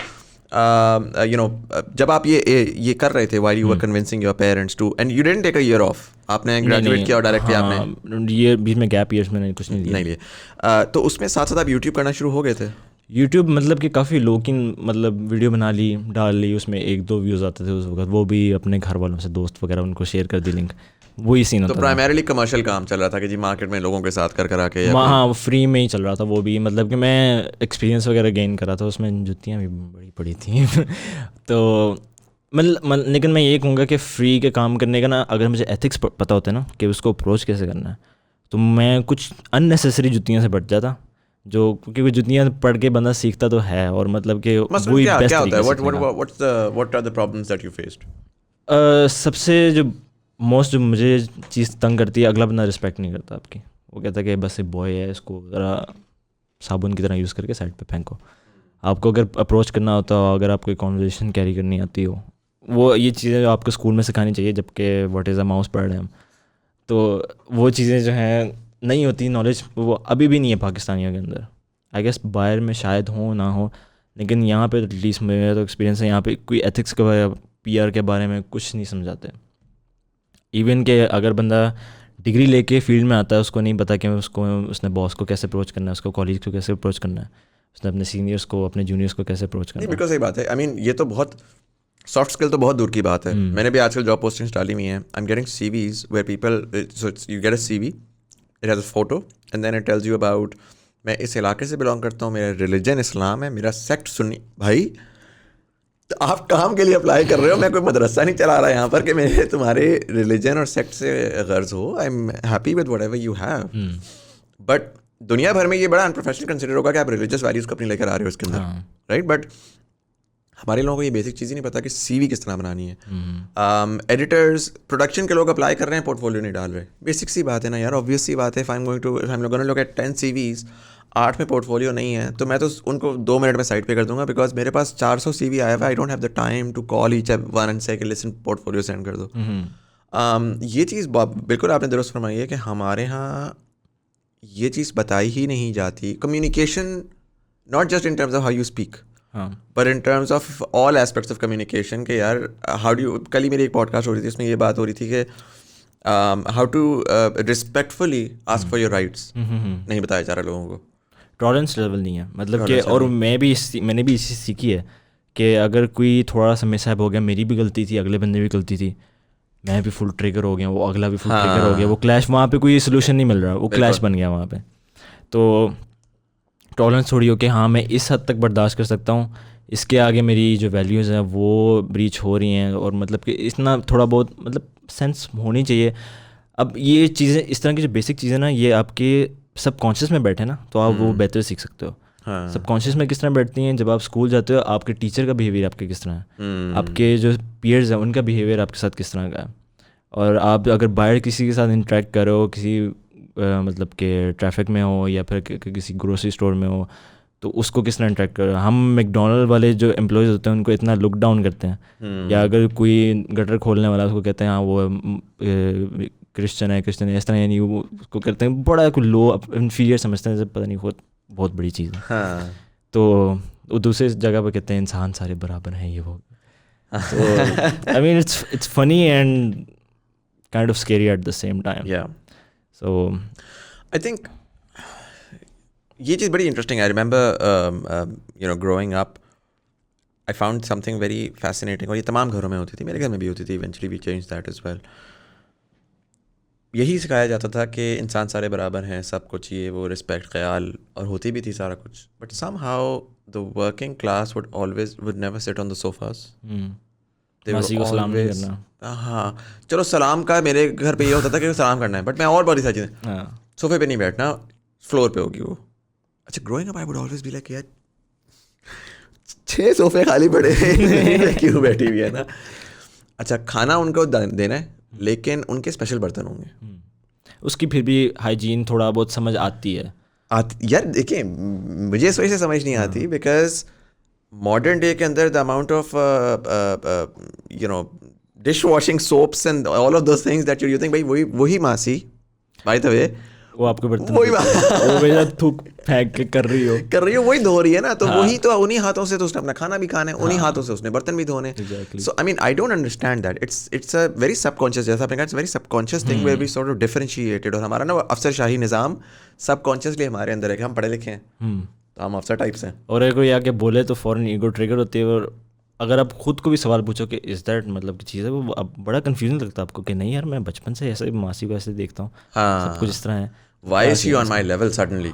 जब आप ये कर रहे थे while you were convincing your parents to, and you didn't take a year off, आपने ग्रेजुएट किया और डायरेक्ट किया आपने. ये बीच में गैप ईयर्स में कुछ नहीं लिया. तो उसमें साथ साथ आप यूट्यूब करना शुरू हो गए थे. यूट्यूब मतलब कि काफ़ी लोग की मतलब वीडियो बना ली, डाल ली, उसमें 1-2 व्यूज़ आते थे उस वक्त. वो भी अपने घर वालों से, दोस्त वगैरह, उनको शेयर कर दी लिंक. वही सीन होता था. तो प्राइमरीली कमर्शियल काम चल रहा था कि जी मार्केट में लोगों के साथ कर के. हाँ फ्री में ही चल रहा था वो भी. मतलब कि मैं एक्सपीरियंस वगैरह गेन कर रहा था, उसमें जुतियाँ भी बड़ी पड़ी थी. तो मतलब लेकिन मैं ये कहूँगा कि फ्री के काम करने का ना, अगर मुझे एथिक्स पता होता है ना कि उसको अप्रोच कैसे करना है, तो मैं कुछ अननेसेसरी जुतियाँ से बच जाता. जो क्योंकि जुतियाँ पढ़ के बंदा सीखता तो है, और मतलब कि वही बेस्ट तरीके से. What are the problems that you faced? सबसे जो मोस्ट जो मुझे चीज़ तंग करती है, अगला बंदा रिस्पेक्ट नहीं करता आपकी। वो कहता है कि बस एक बॉय है, इसको ज़रा साबुन की तरह यूज़ करके साइड पे फेंको। आपको अगर अप्रोच करना होता हो, अगर आपको कॉन्वर्जेसन कैरी करनी आती हो, वो ये चीज़ें आपको स्कूल में सिखानी चाहिए, जबकि व्हाट इज़ अ माउस पढ़ रहे हैं हम। तो वो चीज़ें जो हैं नहीं होती, नॉलेज वो अभी भी नहीं है पाकिस्तानियों के अंदर। आई गेस बाहर में शायद हो ना हो, लेकिन यहाँ पे एटलीस्ट मेरा तो एक्सपीरियंस है, यहाँ पे कोई एथिक्स के पीआर के बारे में कुछ नहीं समझाते। इवन के अगर बंदा डिग्री लेके फील्ड में आता है, उसको नहीं पता कि उसने बॉस को कैसे अप्रोच करना है, उसको कॉलेज को कैसे अप्रोच करना है, उसने अपने सीनियर्स को, अपने जूनियर्स को कैसे अप्रोच करना है। बिल्कुल सही बात है। आई मीन ये तो बहुत सॉफ्ट स्किल तो बहुत दूर की बात है। मैंने भी आजकल जॉब पोस्टिंग्स डाली हुई हैं। I am getting CVs where people, so you get a CV, it has a photo and then it tells you about मैं इस इलाके से बिलोंग करता हूँ, मेरा रिलीजन इस्लाम है, मेरा सेक्ट सुन्नी। भाई तो आप काम के लिए अप्लाई कर रहे हो, मैं कोई मदरसा नहीं चला रहा यहाँ पर कि मैं तुम्हारे रिलीजन और सेक्ट से गर्ज हो। I am happy with whatever you have, but दुनिया भर में ये बड़ा अनप्रोफेशनल कंसिडर होगा कि आप रिलीजियस वैल्यूज़ को अपनी लेकर आ रहे हो इसके अंदर, राइट? बट हमारे लोगों को ये बेसिक चीज़ ही नहीं पता कि सीवी किस तरह बनानी है। एडिटर्स, प्रोडक्शन के लोग अप्लाई कर रहे हैं, पोर्टफोलियो नहीं डाल रहे। बेसिक सी बात है ना यार, ऑब्वियस सी बात है। हम लोग गोना लुक एट 10 CVs, 8 में पोर्टफोलियो नहीं है, तो मैं तो उनको 2 मिनट में साइड पे कर दूंगा, बिकॉज मेरे पास 400 CV आया हुआ। I don't have the time to call each one and say listen portfolio send कर दो। ये चीज़ बिल्कुल आपने दुरुस्त फरमाई है कि हमारे यहाँ ये चीज़ बताई ही नहीं जाती। Communication, not just in terms of how you speak, but in terms of all aspects of communication के यार हाउ डू यू। कल ही मेरी एक पॉडकास्ट हो रही थी, उसमें ये बात हो रही थी कि how to respectfully ask for your rights नहीं बताया जा रहा लोगों को। टॉलरेंस लेवल नहीं है, मतलब कि, और मैंने भी इसी सीखी है कि अगर कोई थोड़ा सा मिसहैप हो गया, मेरी भी गलती थी, अगले बंदे भी गलती थी, मैं भी फुल ट्रिगर हो गया, वो अगला भी फुल ट्रिगर हो गया, वो क्लैश, वहाँ पे कोई सोल्यूशन नहीं मिल रहा, वो क्लैश बन गया वहाँ पे। तो टॉलरेंस थोड़ी हो कि हाँ मैं इस हद तक बर्दाश्त कर सकता हूँ, इसके आगे मेरी जो वैल्यूज़ हैं वो ब्रीच हो रही हैं, और मतलब कि इतना थोड़ा बहुत मतलब सेंस होनी चाहिए। अब ये चीज़ें, इस तरह की जो बेसिक चीज़ें ना, ये आपके सबकॉन्शियस में बैठे ना, तो आप वो बेहतर सीख सकते हो। सबकॉन्शियस में किस तरह बैठती हैं, जब आप स्कूल जाते हो, आपके टीचर का बिहेवियर आपके किस तरह है, आपके जो पीयर्स हैं उनका बिहेवियर आपके साथ किस तरह का है, और आप अगर बाहर किसी के साथ इंटरेक्ट करो, किसी मतलब कि ट्रैफिक में हो या फिर किसी ग्रोसरी स्टोर में हो, तो उसको किस तरह इंटरेक्ट करो। हम मैकडोनल्ड वाले जो एम्प्लॉयज़ होते हैं उनको इतना लुक डाउन करते हैं, या अगर कोई गटर खोलने वाला उसको कहते हैं हाँ वो क्रिश्चियन है, इस तरह, यानी वो उसको करते हैं बड़ा कोई लो इन्फीरियर समझते हैं, पता नहीं बहुत बड़ी चीज़ है। तो वो दूसरे जगह पर कहते हैं इंसान सारे बराबर हैं, ये वो। आई mean it's funny and kind of scary at the same time. So I think ये चीज़ बड़ी इंटरेस्टिंग है। I remember growing up I found something very fascinating, और ये तमाम घरों में होती थी, मेरे घर में भी होती थी। Eventually we changed that as well. यही सिखाया जाता था कि इंसान सारे बराबर हैं, सबको चाहिए वो रिस्पेक्ट, ख्याल, और होती भी थी सारा कुछ। But somehow the working class would never sit on the sofas. मासी को सलाम नहीं करना। हाँ चलो सलाम का मेरे घर पे ये होता था कि सलाम करना है, बट मैं और बहुत सारी चीज़ें, सोफे पे नहीं बैठना, फ्लोर पे होगी वो। अच्छा, growing up I would always be like यार 6 सोफे खाली पड़े हैं क्यों बैठी हुई है ना। अच्छा, खाना उनको देना है, लेकिन उनके स्पेशल बर्तन होंगे, उसकी फिर भी हाइजीन थोड़ा बहुत समझ आती है। यार देखिए, मुझे इस वजह से समझ नहीं आती बिकॉज मॉडर्न डे के अंदर the amount of dish washing soaps and all of those things that you think भाई वही मासी बाय द वे वो आपके बर्तन वो थूक फेंक के कर रही हो वही धो रही है ना, तो वही तो उन्हीं हाथों से तो उसने अपना खाना भी खाना है, उन्हीं हाथों से उसने बर्तन भी धोने। So I mean I don't understand that, it's a very subconscious, जैसा आपने कहा, it's very subconscious thing where we sort of differentiated. और हमारा ना अफसरशाही निज़ाम सबकॉन्शियसली हमारे अंदर है कि हम पढ़े लिखे हैं, तो हम अफसर टाइप्स हैं, और अगर कोई आके बोले तो फ़ौरन ईगो ट्रिगर होती है। और अगर आप खुद को भी सवाल पूछो कि इज़ दैट मतलब की चीज़ है, वो अब बड़ा कन्फ्यूजन लगता है आपको कि नहीं यार मैं बचपन से ऐसे मासी को ऐसे देखता हूँ, सब कुछ इस तरह है, why is she on my level suddenly?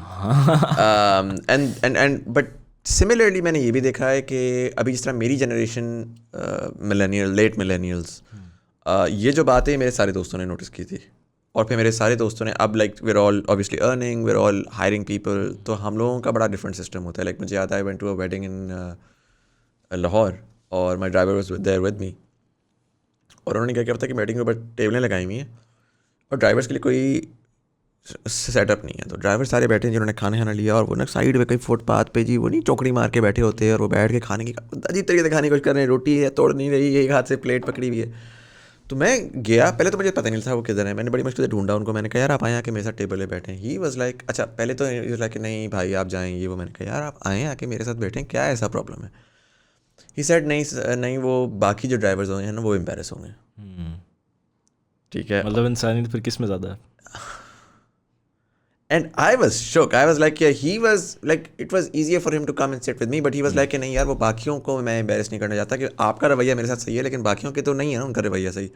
and but similarly मैंने ये भी देखा है कि अभी जिस तरह मेरी जनरेशन लेट मिलेनियल्स, ये जो बात है मेरे सारे दोस्तों ने नोटिस की थी, और फिर मेरे सारे दोस्तों ने अब like we're all obviously earning, we're all hiring people, तो हम लोगों का बड़ा डिफरेंट सिस्टम होता है। लाइक मुझे याद है, I went to a wedding in Lahore और my driver was there with me, और उन्होंने क्या किया था कि वेटिंग के ऊपर टेबलें लगाई हुई हैं और ड्राइवर्स के लिए कोई सेटअप नहीं है, तो ड्राइवर सारे बैठे हैं जिन्होंने खाना लिया और वो ना साइड पे कहीं फुटपाथ पे जी वो नहीं चौकड़ी मार के बैठे होते हैं और वो बैठ के खाने की अजीब तरीके से खाने की कोशिश कर रहे हैं, रोटी है तोड़ नहीं रही है, एक हाथ से प्लेट पकड़ी हुई है। तो मैं गया, पहले तो मुझे पता नहीं था वो किधर है, मैंने बड़ी मुश्किल से ढूंढा उनको, मैंने कहा यार आप आए आके मेरे साथ टेबल पे बैठे हैं। ही वाज लाइक अच्छा, पहले तो ही वाज लाइक नहीं भाई आप जाएं ये वो, मैंने कहा यार आप आए आके मेरे साथ बैठे हैं, क्या ऐसा प्रॉब्लम है? ही सेड नहीं वो बाकी जो ड्राइवर्स होंगे ना वो एम्बेरस होंगे। ठीक है, मतलब इंसानियत फिर किस में ज़्यादा है? And I was shook. I was like, yeah, he was like, it was easier for him to come and sit with me, but he was like, नहीं यार वो बाकियों को मैं embarrass नहीं करना चाहता कि आपका रवैया मेरे साथ सही है लेकिन बाकियों के तो नहीं है ना उनका रवैया सही।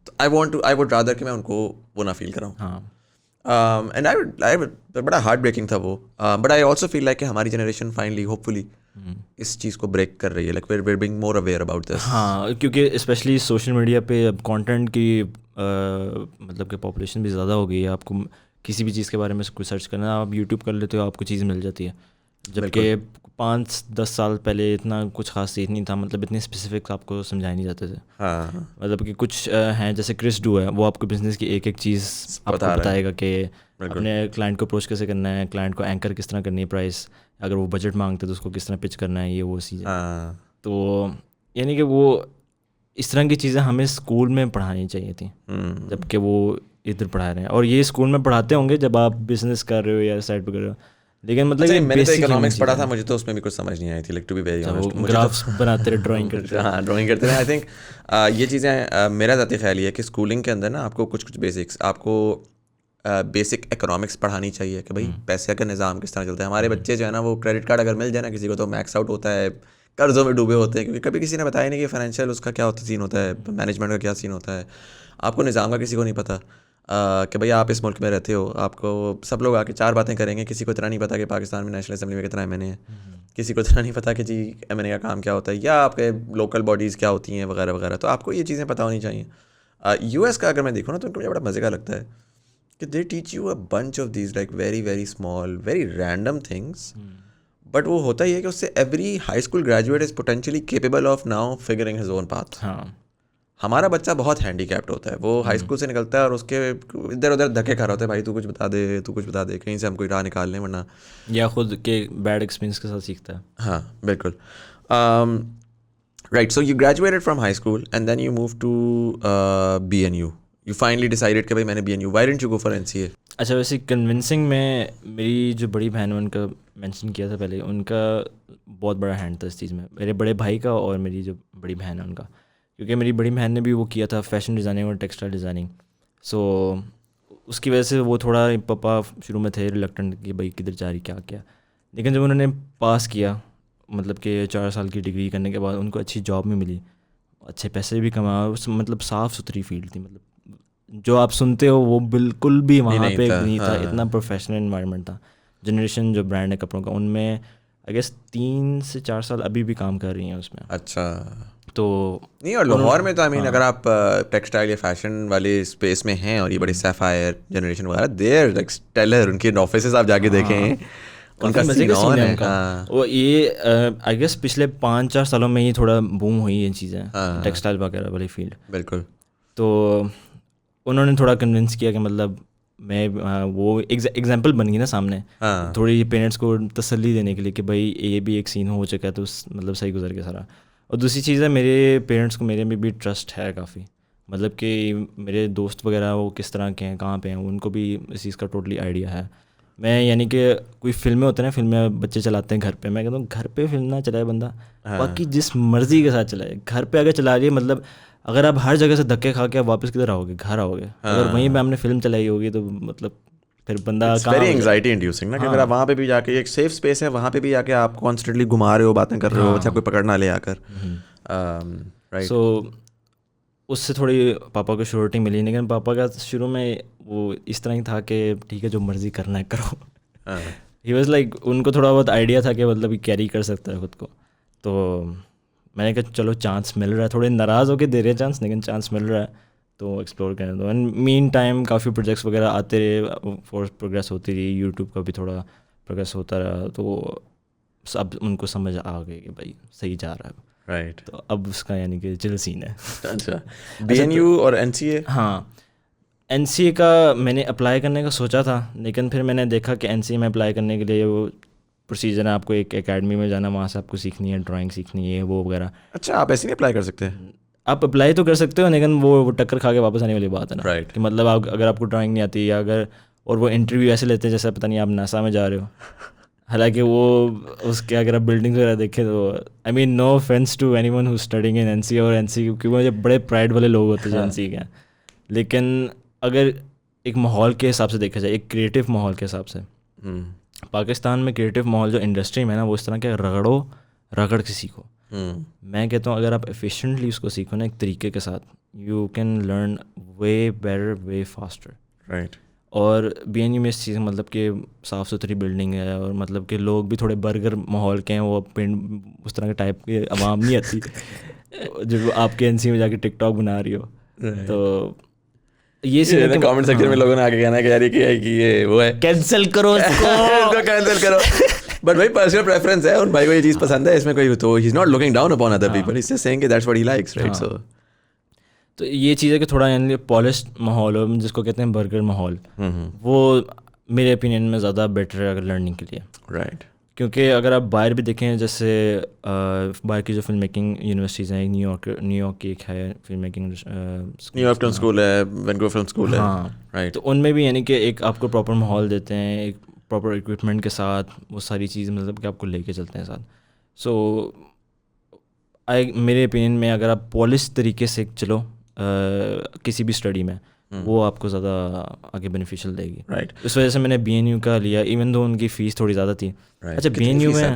तो I would rather कि मैं उनको वो ना फील कराऊँ। हाँ, And I would बड़ा हार्ट ब्रेकिंग था वो, but I also feel like कि हमारी जनरेशन फाइनली होपफुली इस चीज़ को ब्रेक कर रही है, like we're being more aware about this। हाँ, क्योंकि स्पेशली सोशल मीडिया पे अब कंटेंट की मतलब कि पॉपुलेशन भी ज़्यादा हो गई है। आपको किसी भी चीज़ के बारे में कुछ सर्च करना, आप यूट्यूब कर लेते हो, आपको चीज़ मिल जाती है। जबकि 5-10 साल पहले इतना कुछ खास चीज़ नहीं था, मतलब इतने स्पेसिफिक्स आपको समझाए नहीं जाते थे। हाँ, मतलब कि कुछ हैं जैसे क्रिस डू है, वो आपको बिजनेस की एक एक चीज़ आपको बताएगा कि अपने क्लाइंट को अप्रोच कैसे करना है, क्लाइंट को एंकर किस तरह करनी है, प्राइस अगर वो बजट मांगते तो उसको किस तरह पिच करना है, ये वो चीज़ें। तो यानी कि वो इस तरह की चीज़ें हमें स्कूल में पढ़ानी चाहिए थी, जबकि वो इधर पढ़ा रहे हैं। और ये स्कूल में पढ़ाते होंगे जब आप बिजनेस कर रहे हो या साइड पे कर रहे हो, लेकिन मतलब अच्छा, ये मैंने तो basic इकोनॉमिक्स human पढ़ा चीज़ें था, मुझे तो उसमें भी कुछ समझ नहीं आई थी, लाइक टू बी वेरी हैं। ऑनेस्ट। वो ग्राफ्स बनाते रहे, ड्राइंग करते रहे। हाँ, ड्राइंग करते हैं। आई थिंक ये चीज़ें मेरा ज़ाती ख्याल ये है कि स्कूलिंग के अंदर ना आपको कुछ बेसिक्स, आपको बेसिक इकोनॉमिक्स पढ़ानी चाहिए कि भाई पैसे का निज़ाम किस तरह चलता है। हमारे बच्चे जो है ना वो क्रेडिट कार्ड अगर मिल जाए ना किसी को तो मैक्स आउट होता है, कर्ज़ों में डूबे होते हैं, क्योंकि कभी किसी ने बताया नहीं कि फाइनेंशियल उसका क्या होता सीन होता है, मैनेजमेंट का क्या सीन होता है। आपको निज़ाम का किसी को नहीं पता कि भाई आप इस मुल्क में रहते हो, आपको सब लोग आके 4 बातें करेंगे, किसी को इतना नहीं पता कि पाकिस्तान में नेशनल असेंबली में कितना एमएनए है, किसी को इतना नहीं पता कि जी एमएनए का काम क्या होता है या आपके लोकल बॉडीज़ क्या होती हैं वगैरह वगैरह। तो आपको ये चीज़ें पता होनी चाहिए। यूएस का अगर मैं देखूँ ना तो उनको मुझे बड़ा मज़े का लगता है कि they teach you a bunch of these like very very small very random things, but वो होता ही है कि उससे every high school graduate is potentially capable of now figuring his own path. हाँ, हमारा बच्चा बहुत हैंडीकैप्ड होता है, वो हाई स्कूल से निकलता है और उसके इधर उधर धक्के खा रहा होता है, भाई तू कुछ बता दे, तू कुछ बता दे, कहीं से हम कोई राह निकाल लें वरना। या खुद के बैड एक्सपीरियंस के साथ सीखता है। हाँ बिल्कुल। Right, so you graduated from high school and then you move to BNU, you finally decided कि भाई मैंने BNU, why didn't you go for NCA? अच्छा, वैसे कन्विंसिंग में मेरी जो बड़ी बहन है उनका मेंशन किया था पहले, उनका बहुत बड़ा हैंड था इस चीज़ में, मेरे बड़े भाई का और मेरी जो बड़ी बहन है उनका, क्योंकि मेरी बड़ी बहन ने भी वो किया था फैशन डिज़ाइनिंग और टेक्सटाइल डिज़ाइनिंग। सो उसकी वजह से वो थोड़ा, पापा शुरू में थे रिलक्टेंट कि भाई किधर जा रही क्या क्या, लेकिन जब उन्होंने पास किया, मतलब कि 4 साल की डिग्री करने के बाद उनको अच्छी जॉब में मिली, अच्छे पैसे भी कमा, मतलब साफ़ सुथरी फील्ड थी, मतलब जो आप सुनते हो वो बिल्कुल भी वहाँ नहीं पे था, नहीं था, हाँ। इतना प्रोफेशनल इन्वायरमेंट था। जनरेशन जो ब्रांड है कपड़ों का, उनमें आई गेस 3 से 4 साल अभी भी काम कर रही हैं उसमें। अच्छा, तो नहीं और लाहौर में तो आई मीन हाँ। अगर आप टेक्सटाइल या फैशन वाले स्पेस में हैं और ये बड़ी सैफायर जनरेशन वगैरह, देयर लाइक स्टेलर, उनके ऑफिसेज आप जाके देखें, उनका काफ़ी मज़े का सीन सीन ऑन है है। उनका। हाँ, वो ये आई गेस पिछले 5-4 सालों में ही थोड़ा बूम हुई ये चीज़ें, हाँ। टेक्सटाइल वगैरह वाली फील्ड। बिल्कुल। तो उन्होंने थोड़ा कन्विंस किया कि मतलब मैं वो एग्जाम्पल बन गई ना सामने, हाँ, थोड़ी पेरेंट्स को तसल्ली देने के लिए कि भाई ये भी एक सीन हो चुका है तो मतलब सही गुजर गया सारा। और दूसरी चीज़ है, मेरे पेरेंट्स को मेरे में भी ट्रस्ट है काफ़ी, मतलब कि मेरे दोस्त वगैरह वो किस तरह के हैं, कहाँ पे हैं, उनको भी इस चीज़ का टोटली आइडिया है। मैं यानी कि कोई फिल्में होते हैं ना, फिल्में बच्चे चलाते हैं घर पे, मैं कहता हूँ घर पे फिल्म ना चलाए बंदा, बाकी जिस मर्जी के साथ चलाए, घर पे अगर चला रही है, मतलब अगर आप हर जगह से धक्के खा के आप वापस किधर आओगे, घर आओगे। अगर वहीं पे हमने फिल्म चलाई होगी तो मतलब फिर बंदा इट्स कहाँ वेरी हो जाए। एंग्जाइटी इंड्यूसिंग ना कि अगर आप वहाँ पे भी जाके, एक सेफ स्पेस है, वहाँ पे भी जाके आप कॉन्स्टेंटली घुमा रहे हो, बातें कर रहे हो, अच्छा कोई पकड़ ना ले आकर। राइट। सो उससे थोड़ी पापा को श्योरिटी मिली, लेकिन पापा का शुरू में वो इस तरह ही था कि ठीक है जो मर्ज़ी करना है करो। ही वॉज लाइक, उनको थोड़ा बहुत आइडिया था कि मतलब कैरी कर सकता है खुद को। तो मैंने कहा चलो चांस मिल रहा है, थोड़े नाराज़ होके दे रहे हैं चांस, लेकिन चांस मिल रहा है तो एक्सप्लोर करने दो। एंड मीन टाइम काफ़ी प्रोजेक्ट्स वगैरह आते रहे, फोर्स प्रोग्रेस होती रही, यूट्यूब का भी थोड़ा प्रोग्रेस होता रहा, तो सब उनको समझ आ गई कि भाई सही जा रहा है। राइट. तो अब उसका यानी कि चिल सीन है. अच्छा, BNU और NCA. हाँ, NCA का मैंने अप्लाई करने का सोचा था, लेकिन फिर मैंने देखा कि NCA में अप्लाई करने के लिए वो प्रोसीजर है, आपको एक एकेडमी में जाना, वहाँ से आपको सीखनी है, ड्राइंग सीखनी है, वो वगैरह. अच्छा, आप ऐसे नहीं अप्लाई कर सकते? आप अप्लाई तो कर सकते हो, लेकिन वो टक्कर खा के वापस आने वाली बात है ना. Right. कि मतलब आप अगर आपको ड्राइंग नहीं आती, या अगर और वो इंटरव्यू ऐसे लेते हैं जैसे पता नहीं आप नासा में जा रहे हो. हालांकि वो उसके अगर आप बिल्डिंग्स वगैरह देखें तो I mean no offence to anyone who studying in NCA और NCA, क्योंकि मुझे बड़े प्राइड वाले लोग होते हैं जो NCA के हैं. लेकिन अगर एक माहौल के हिसाब से देखा जाए, एक क्रिएटिव माहौल के हिसाब से, पाकिस्तान में क्रिएटिव माहौल जो इंडस्ट्री में है ना, वो इस तरह के रगड़ के सीखो. मैं कहता हूँ अगर आप एफिशिएंटली उसको सीखो ना एक तरीके के साथ, you can learn way better, way faster. Right. और BNU में इस चीज़ मतलब कि साफ़ सुथरी बिल्डिंग है, और मतलब कि लोग भी थोड़े बर्गर माहौल के हैं, वो पिंड उस तरह के टाइप के आवाम नहीं आती जो आपके NCA में जाके टिकटॉक बना रही हो. तो ये कमेंट सेक्शन में लोगों ने आगे कहना है कि यार ये वो है, कैंसिल करो इसको कैंसिल करो. बट भाई पर्सनल प्रेफरेंस है, उन भाई को ये चीज़ पसंद है, इसमें कोई तो he is not looking down upon other people, he is just saying that's what he likes, right. So तो ये चीज़ है कि थोड़ा यानी पॉलिश्ड माहौल हो, जिसको कहते हैं बर्गर माहौल, वो मेरे ओपिनियन में ज़्यादा बेटर है अगर लर्निंग के लिए. राइट. क्योंकि अगर आप बाहर भी देखें, जैसे बाहर की जो फिल्म मेकिंग यूनिवर्सिटीज़ हैं, न्यूयॉर्क की एक है film making, New York film school है, वैनकूवर फिल्म स्कूल है. हाँ, राइट. तो उनमें भी यानी कि एक आपको प्रॉपर माहौल देते हैं, एक प्रॉपर इक्विपमेंट के साथ, वो सारी चीज़ मतलब कि आपको लेके चलते हैं साथ. सो मेरे ओपिनियन में अगर आप पॉलिश तरीके से चलो किसी भी स्टडी में, वो आपको ज़्यादा आगे बेनिफिशियल देगी. राइट. इस वजह से मैंने BNU का लिया, इवन दो उनकी फ़ीस थोड़ी ज़्यादा थी. अच्छा, BNU में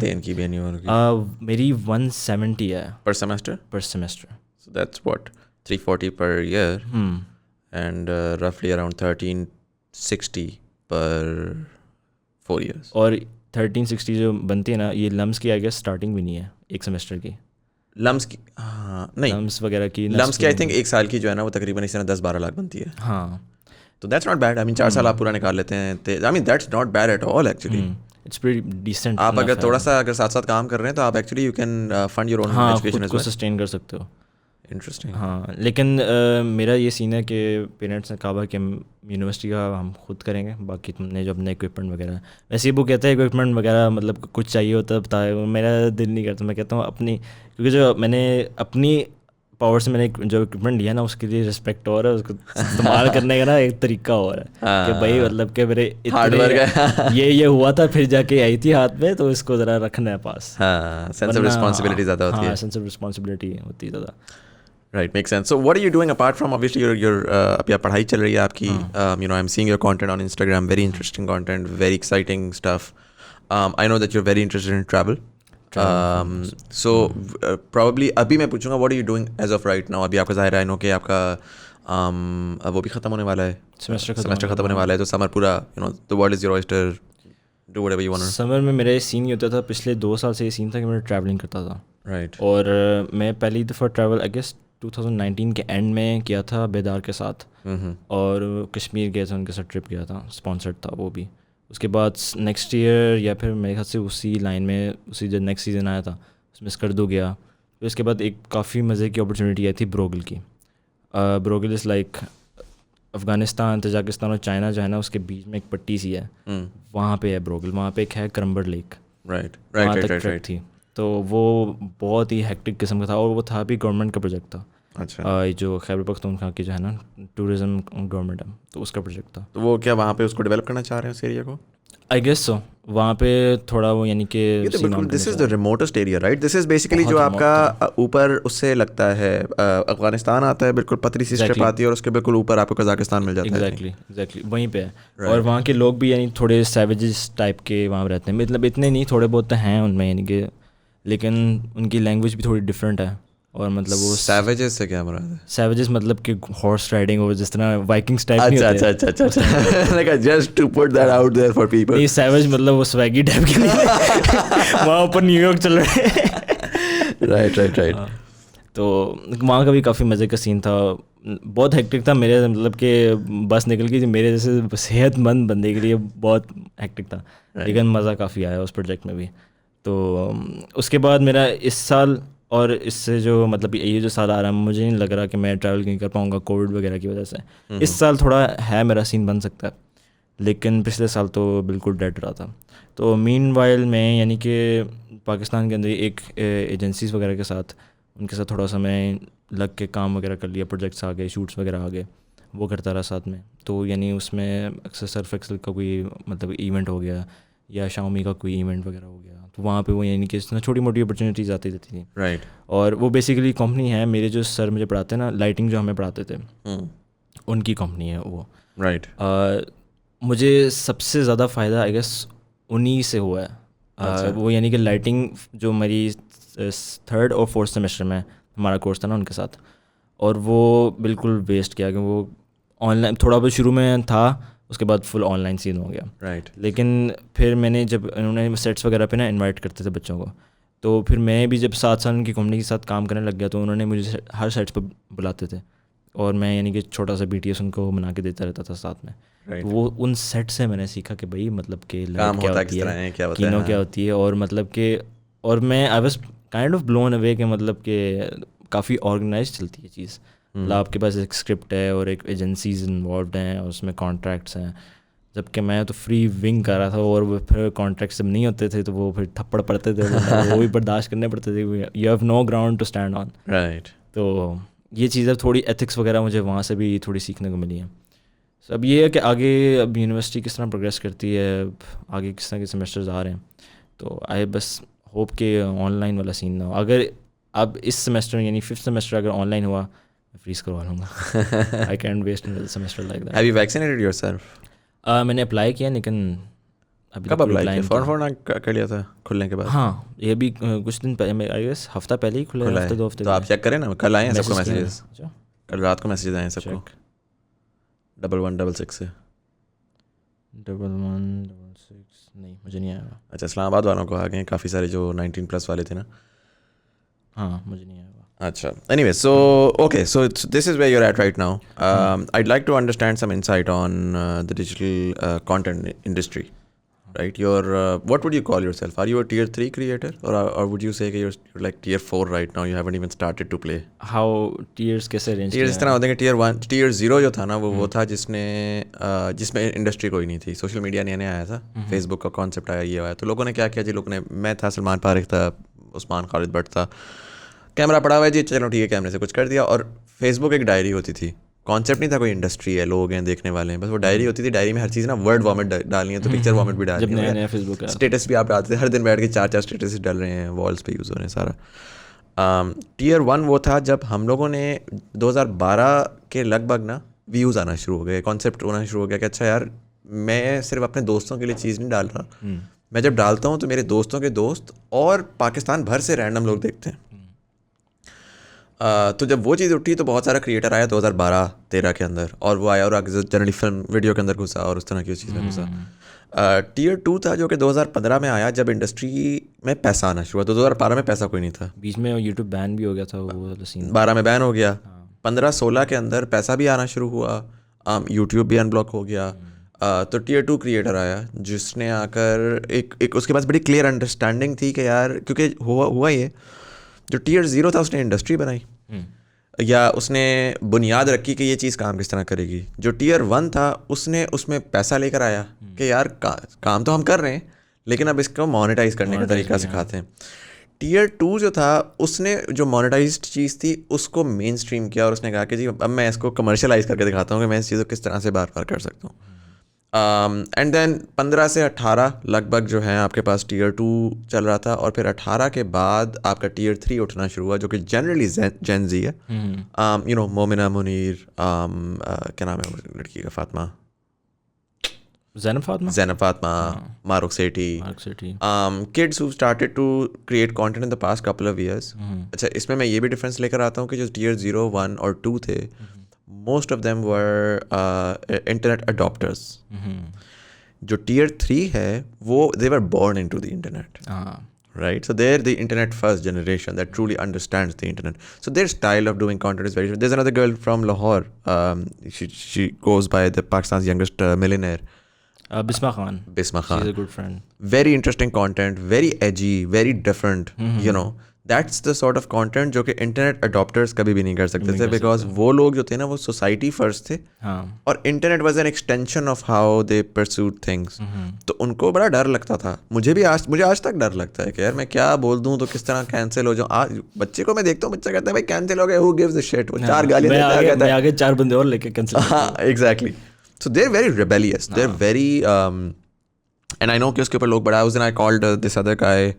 मेरी 170 है पर semester. So that's what 340 per year, and roughly around 1360 per 4 years. और 1360 जो बनती है ना, ये लम्स की आई गेस स्टार्टिंग भी नहीं है एक सेमेस्टर की. लम्स की, हाँ नहीं, लम्स वगैरह की, लम्स की आई थिंक एक साल की जो है ना वो तकरीबन इस तरह 10-12 लाख बनती है. हाँ, तो that's not bad. I mean 4 साल आप पूरा निकाल लेते हैं. I mean that's not bad at all actually. It's pretty decent. आप अगर थोड़ा सा अगर साथ साथ काम कर रहे हैं तो आप actually you can fund your own education as well, well. Sustain कर सकते हो. इंटरेस्टिंग. हाँ, लेकिन मेरा ये सीन है कि पेरेंट्स ने कहा कि हम यूनिवर्सिटी का हम खुद करेंगे, बाकी तुमने जो अपने इक्विपमेंट वगैरह, वैसे वो कहता है इक्विपमेंट वगैरह मतलब कुछ चाहिए होता है बताए, मेरा दिल नहीं करता. मैं कहता हूँ अपनी, क्योंकि जो मैंने अपनी पावर से मैंने जो इक्विपमेंट लिया ना, उसके लिए रिस्पेक्ट और है, उसको इस्तेमाल करने का ना एक तरीका और है कि भाई मतलब कि मेरे इतने ये हुआ था, फिर जाके आई थी हाथ में, तो इसको ज़रा रखना है पास. हाँ, सेंस ऑफ रिस्पॉन्सिबिलिटी ज़्यादा होती है. सेंस ऑफ रिस्पॉन्सिबिलिटी होती है ज़्यादा. Right, makes sense. So what are you doing apart from, obviously your अभी आप पढ़ाई चल रही है आपकी, you know, I'm seeing your content on Instagram, very interesting content, very exciting stuff. I know that you're very interested in travel. So probably अभी मैं पूछूंगा what are you doing as of right now? अभी आपका ज़ाहिर है I know कि आपका वो भी ख़त्म होने वाला है, सेमेस्टर ख़त्म होने वाला है, तो समर पूरा, you know, the world is your oyster, do whatever you want. Summer में मेरा ये सीन ये होता था, पिछले 2 साल से ये सीन था कि मैं ट्रैवलिंग करता था. Right. और मैं पहली दफ़ा ट्रैवल आई गेस 2019 के एंड में किया था बेदार के साथ, और कश्मीर गए थे, उनके साथ ट्रिप गया था, स्पॉन्सर्ड था वो भी. उसके बाद नेक्स्ट ईयर या फिर मेरे ख्याल से उसी लाइन में, उसी जो नेक्स्ट सीज़न आया था उसमें स्कर्दू गया. फिर उसके बाद एक काफ़ी मज़े की अपॉर्चुनिटी आई थी ब्रोगल की. ब्रोगल इज़ लाइक अफ़गानिस्तान, तजाकिस्तान और चाइना जो है ना, उसके बीच में एक पट्टी सी है, वहाँ पे है ब्रोगल. वहाँ पे एक है क्रम्बर लेक, वहाँ तक ट्रिप थी. तो वो बहुत ही हेक्टिक किस्म का था, और वो था भी गवर्नमेंट का प्रोजेक्ट था. अच्छा. जो खैबर पख्तूनख्वा की जो है ना टूरिज़्म गवर्नमेंट है, तो उसका प्रोजेक्ट था. तो वो क्या वहाँ पे उसको डेवलप करना चाह रहे हैं उस एरिया को? I guess so. वहाँ पे थोड़ा वो यानी कि this is the remotest area, right? This is basically जो आपका ऊपर उससे लगता है अफगानिस्तान आता है, बिल्कुल पतली सी स्ट्रिप आती है, और उसके बिल्कुल ऊपर आपको कजाकिस्तान मिल जाता है. एग्जैक्टली वहीं पे है. और वहाँ के लोग भी यानी थोड़े सैवेजेस टाइप के वहाँ रहते हैं, मतलब इतने नहीं, थोड़े बहुत तो हैं उनमें यानी कि, लेकिन उनकी लैंग्वेज भी थोड़ी डिफरेंट है. और मतलब वो सैवेजेस से क्या मुराद है? सैवेजेस मतलब कि हॉर्स राइडिंग और जिस तरह वाइकिंग्स टाइप नहीं होते. अच्छा. Like just to put that out there for people. नहीं, सैवेज मतलब वो स्वैगी टाइप के नहीं. वहाँ ऊपर न्यूयॉर्क चल रहे हैं. राइट. तो वहाँ का भी काफ़ी मज़े का सीन था. बहुत हेक्टिक था मेरे, मतलब कि बस निकल गई थी मेरे जैसे सेहतमंद बंदे के लिए, बहुत हेक्टिक था. लेकिन मज़ा काफ़ी आया उस प्रोजेक्ट में भी. तो उसके बाद मेरा इस साल और इससे जो मतलब ये जो साल आ रहा है मुझे नहीं लग रहा कि मैं ट्रैवल नहीं कर पाऊँगा कोविड वगैरह की वजह से। इस साल थोड़ा है मेरा सीन बन सकता है, लेकिन पिछले साल तो बिल्कुल डेड रहा था। तो मीनवाइल मैं यानी कि पाकिस्तान के अंदर एक एजेंसीज़ वगैरह के साथ उनके साथ थोड़ा सा मैं लग के काम वगैरह कर लिया, प्रोजेक्ट्स आ गए, शूट्स वगैरह आ गए, वो करता रहा साथ में। तो यानी उसमें अक्सर सर्फ एक्सेल का कोई मतलब इवेंट हो गया या शाओमी का कोई इवेंट वगैरह हो गया, तो वहाँ पे वो यानी कि छोटी मोटी अपॉर्चुनिटीज़ आती रहती थी। राइट। और वो बेसिकली कंपनी है, मेरे जो सर मुझे पढ़ाते हैं ना, लाइटिंग जो हमें पढ़ाते थे उनकी कंपनी है वो। राइट। मुझे सबसे ज़्यादा फ़ायदा आई गेस उन्हीं से हुआ है। वो यानी कि लाइटिंग जो मेरी 3rd और 4th सेमेस्टर में हमारा कोर्स था ना उनके साथ, और वो बिल्कुल वेस्ट किया कि वो ऑनलाइन थोड़ा बहुत शुरू में था, उसके बाद फुल ऑनलाइन सीन हो गया। राइट। लेकिन फिर मैंने जब उन्होंने सेट्स वगैरह पे ना इनवाइट करते थे बच्चों को, तो फिर मैं भी जब 7 साल उनकी कंपनी के साथ काम करने लग गया तो उन्होंने मुझे हर सेट्स पर बुलाते थे, और मैं यानी कि छोटा सा BTS उनको बना के देता रहता था साथ में। तो वो उन सेट से मैंने सीखा कि भाई मतलब कि काम क्या होता होती है, क्या होता कीनो है, क्या होती है, और मतलब कि और मैं I was kind of blown away कि मतलब कि काफ़ी ऑर्गेनाइज चलती है चीज़। मतलब आपके पास एक स्क्रिप्ट है और एक एजेंसीज इन्वॉल्व हैं और उसमें कॉन्ट्रैक्ट्स हैं, जबकि मैं तो फ्री विंग कर रहा था। और वो फिर कॉन्ट्रैक्ट्स जब नहीं होते थे तो वो फिर थप्पड़ पड़ते थे, वो भी बर्दाश्त करने पड़ते थे। You have no ground to stand on. Right. तो ये चीज़ें थोड़ी एथिक्स वगैरह मुझे वहाँ से भी थोड़ी सीखने को मिली है। So, अब ये है कि आगे अब यूनिवर्सिटी किस तरह प्रोग्रेस करती है, अब आगे किस तरह के सेमेस्टर्स आ रहे हैं, तो आई बस होप के ऑनलाइन वाला सीन ना हो। अगर अब इस सेमेस्टर यानी 5th सेमेस्टर अगर ऑनलाइन हुआ मैं फ्रीज करवा लूँगा। I can waste in semester like that. Have you vaccinated yourself? मैंने अप्लाई किया लेकिन अभी कब तक अप्लाई reply किया? नहीं फौरन कर लिया था खुलने के बाद? हाँ, ये भी कुछ दिन पहले, आई गेस हफ्ता पहले ही खुला है, हफ्ते 2 हफ्ते तो आप चेक करें ना, कल आए हैं सबको मैसेज किया मैसेजेस, है। अच्छा, कल रात को मैसेजेस आए हैं सबको check. 1166 से। 1166 नहीं, मुझे नहीं आया। अच्छा, इस्लामाबाद वालों को आ गए हैं काफ़ी सारे जो 19+ वाले थे ना। हाँ, मुझे नहीं आया। अच्छा, anyway, so okay, so this is where you're at right now. I'd like to understand some insight on the digital content industry, right? What would you call yourself? Are you a tier 3 creator, or would you say that you're like tier 4 right now? You haven't even started to play. How tiers कैसे arrange Tiers इस तरह होते हैं कि tier 1, tier 0 जो था ना वो था जिसमें इंडस्ट्री कोई नहीं थी, सोशल मीडिया नया आया था, फेसबुक का कॉन्सेप्ट आया, ये आया, तो लोगों ने क्या किया जी, लोगों ने, मैं था, सलमान पारिक था, उस्मान खालिद भट्ट था, कैमरा पड़ा हुआ है जी, चलो ठीक है, कैमरे से कुछ कर दिया। और फेसबुक एक डायरी होती थी, कॉन्सेप्ट नहीं था कोई इंडस्ट्री है, लोग हैं देखने वाले हैं, बस वो डायरी होती थी। डायरी में हर चीज़ ना वर्ड वॉमिट डालनी है तो पिक्चर वॉमिट भी डालनी है, नया फेसबुक है, स्टेटस भी आप डालते थे, हर दिन बैठ के 4 स्टेटस डाल रहे हैं, वॉल्स पे यूज़ हो रहे हैं सारा। टियर 1 वो था जब हम लोगों ने 2012 के लगभग ना व्यूज़ आना शुरू हो गए, कॉन्सेप्ट होना शुरू हो गया कि अच्छा यार, मैं सिर्फ अपने दोस्तों के लिए चीज़ नहीं डाल रहा, मैं जब डालता हूँ तो मेरे दोस्तों के दोस्त और पाकिस्तान भर से रैंडम लोग देखते हैं। तो जब वो चीज़ उठी तो बहुत सारा क्रिएटर आया 2012-13 के अंदर, और वो आया और आगे जनरली फिल्म वीडियो के अंदर घुसा और उस तरह की चीज़ में घुसा। टियर 2 था जो कि 2015 में आया, जब इंडस्ट्री में पैसा आना शुरू हुआ। तो 2012 में पैसा कोई नहीं था, बीच में यूट्यूब बैन भी हो गया था, वो सीन 12 में बैन हो गया, 15-16 के अंदर पैसा भी आना शुरू हुआ, यूट्यूब भी अनब्लॉक हो गया। तो टियर 2 क्रिएटर आया जिसने आकर एक उसके पास बड़ी क्लियर अंडरस्टैंडिंग थी कि यार, क्योंकि हुआ ये, जो टियर 0 था उसने इंडस्ट्री बनाई या उसने बुनियाद रखी कि ये चीज़ काम किस तरह करेगी। जो टियर 1 था उसने उसमें पैसा लेकर आया कि यार काम तो हम कर रहे हैं लेकिन अब इसको मोनेटाइज करने का तरीका सिखाते हैं। टियर 2 जो था उसने जो मोनेटाइज्ड चीज़ थी उसको मेन स्ट्रीम किया और उसने कहा कि जी अब मैं इसको कमर्शलाइज करके दिखाता हूँ कि मैं इस चीज़ को किस तरह से बार बार कर सकता हूँ। एंड देन 15 से 18 लगभग जो है आपके पास टियर 2 चल रहा था, और फिर 18 के बाद आपका टियर 3 उठना शुरू हुआ जो कि जनरली जेन जी है। यू नो, मोमिना मुनीर, क्या नाम है लड़की का, फातिमा, ज़ैनब फातिमा, मारुख सेठी, kids who started to create content in the past couple of years. अच्छा, इसमें मैं ये भी डिफरेंस लेकर आता हूँ कि जो टियर 0, 1 और 2 थे, most of them were internet adopters. जो tier 3 है वो they were born into the internet, right? So they're the internet first generation that truly understands the internet. So their style of doing content is very different. There's another girl from Lahore, she goes by the Pakistan's youngest millionaire, Bisma Khan. She's a good friend. Very interesting content, very edgy, very different, you know. That's the sort of content जो कि इंटरनेट अडॉप्टर्स कभी भी नहीं कर सकते थे, बिकॉज वो लोग जो थे ना वो सोसाइटी फर्स्ट थे, हाँ और internet was an extension of how they pursued things. तो उनको बड़ा डर लगता था. मुझे आज तक डर लगता है कि यार मैं क्या बोल दूं तो किस तरह कैंसिल हो जाऊं. आज बच्चे को मैं देखता हूँ, बच्चा कहता है भाई कैंसिल हो गया, हु गिव्स अ शिट. वो 4 गालियां देता है, कहता मैं है आगे 4 बंदे और लेके कैंसिल. हाँ exactly. So they are very rebellious, they are very and I know कि उसके ऊपर लोग बड़ा. उस दिन I called this other guy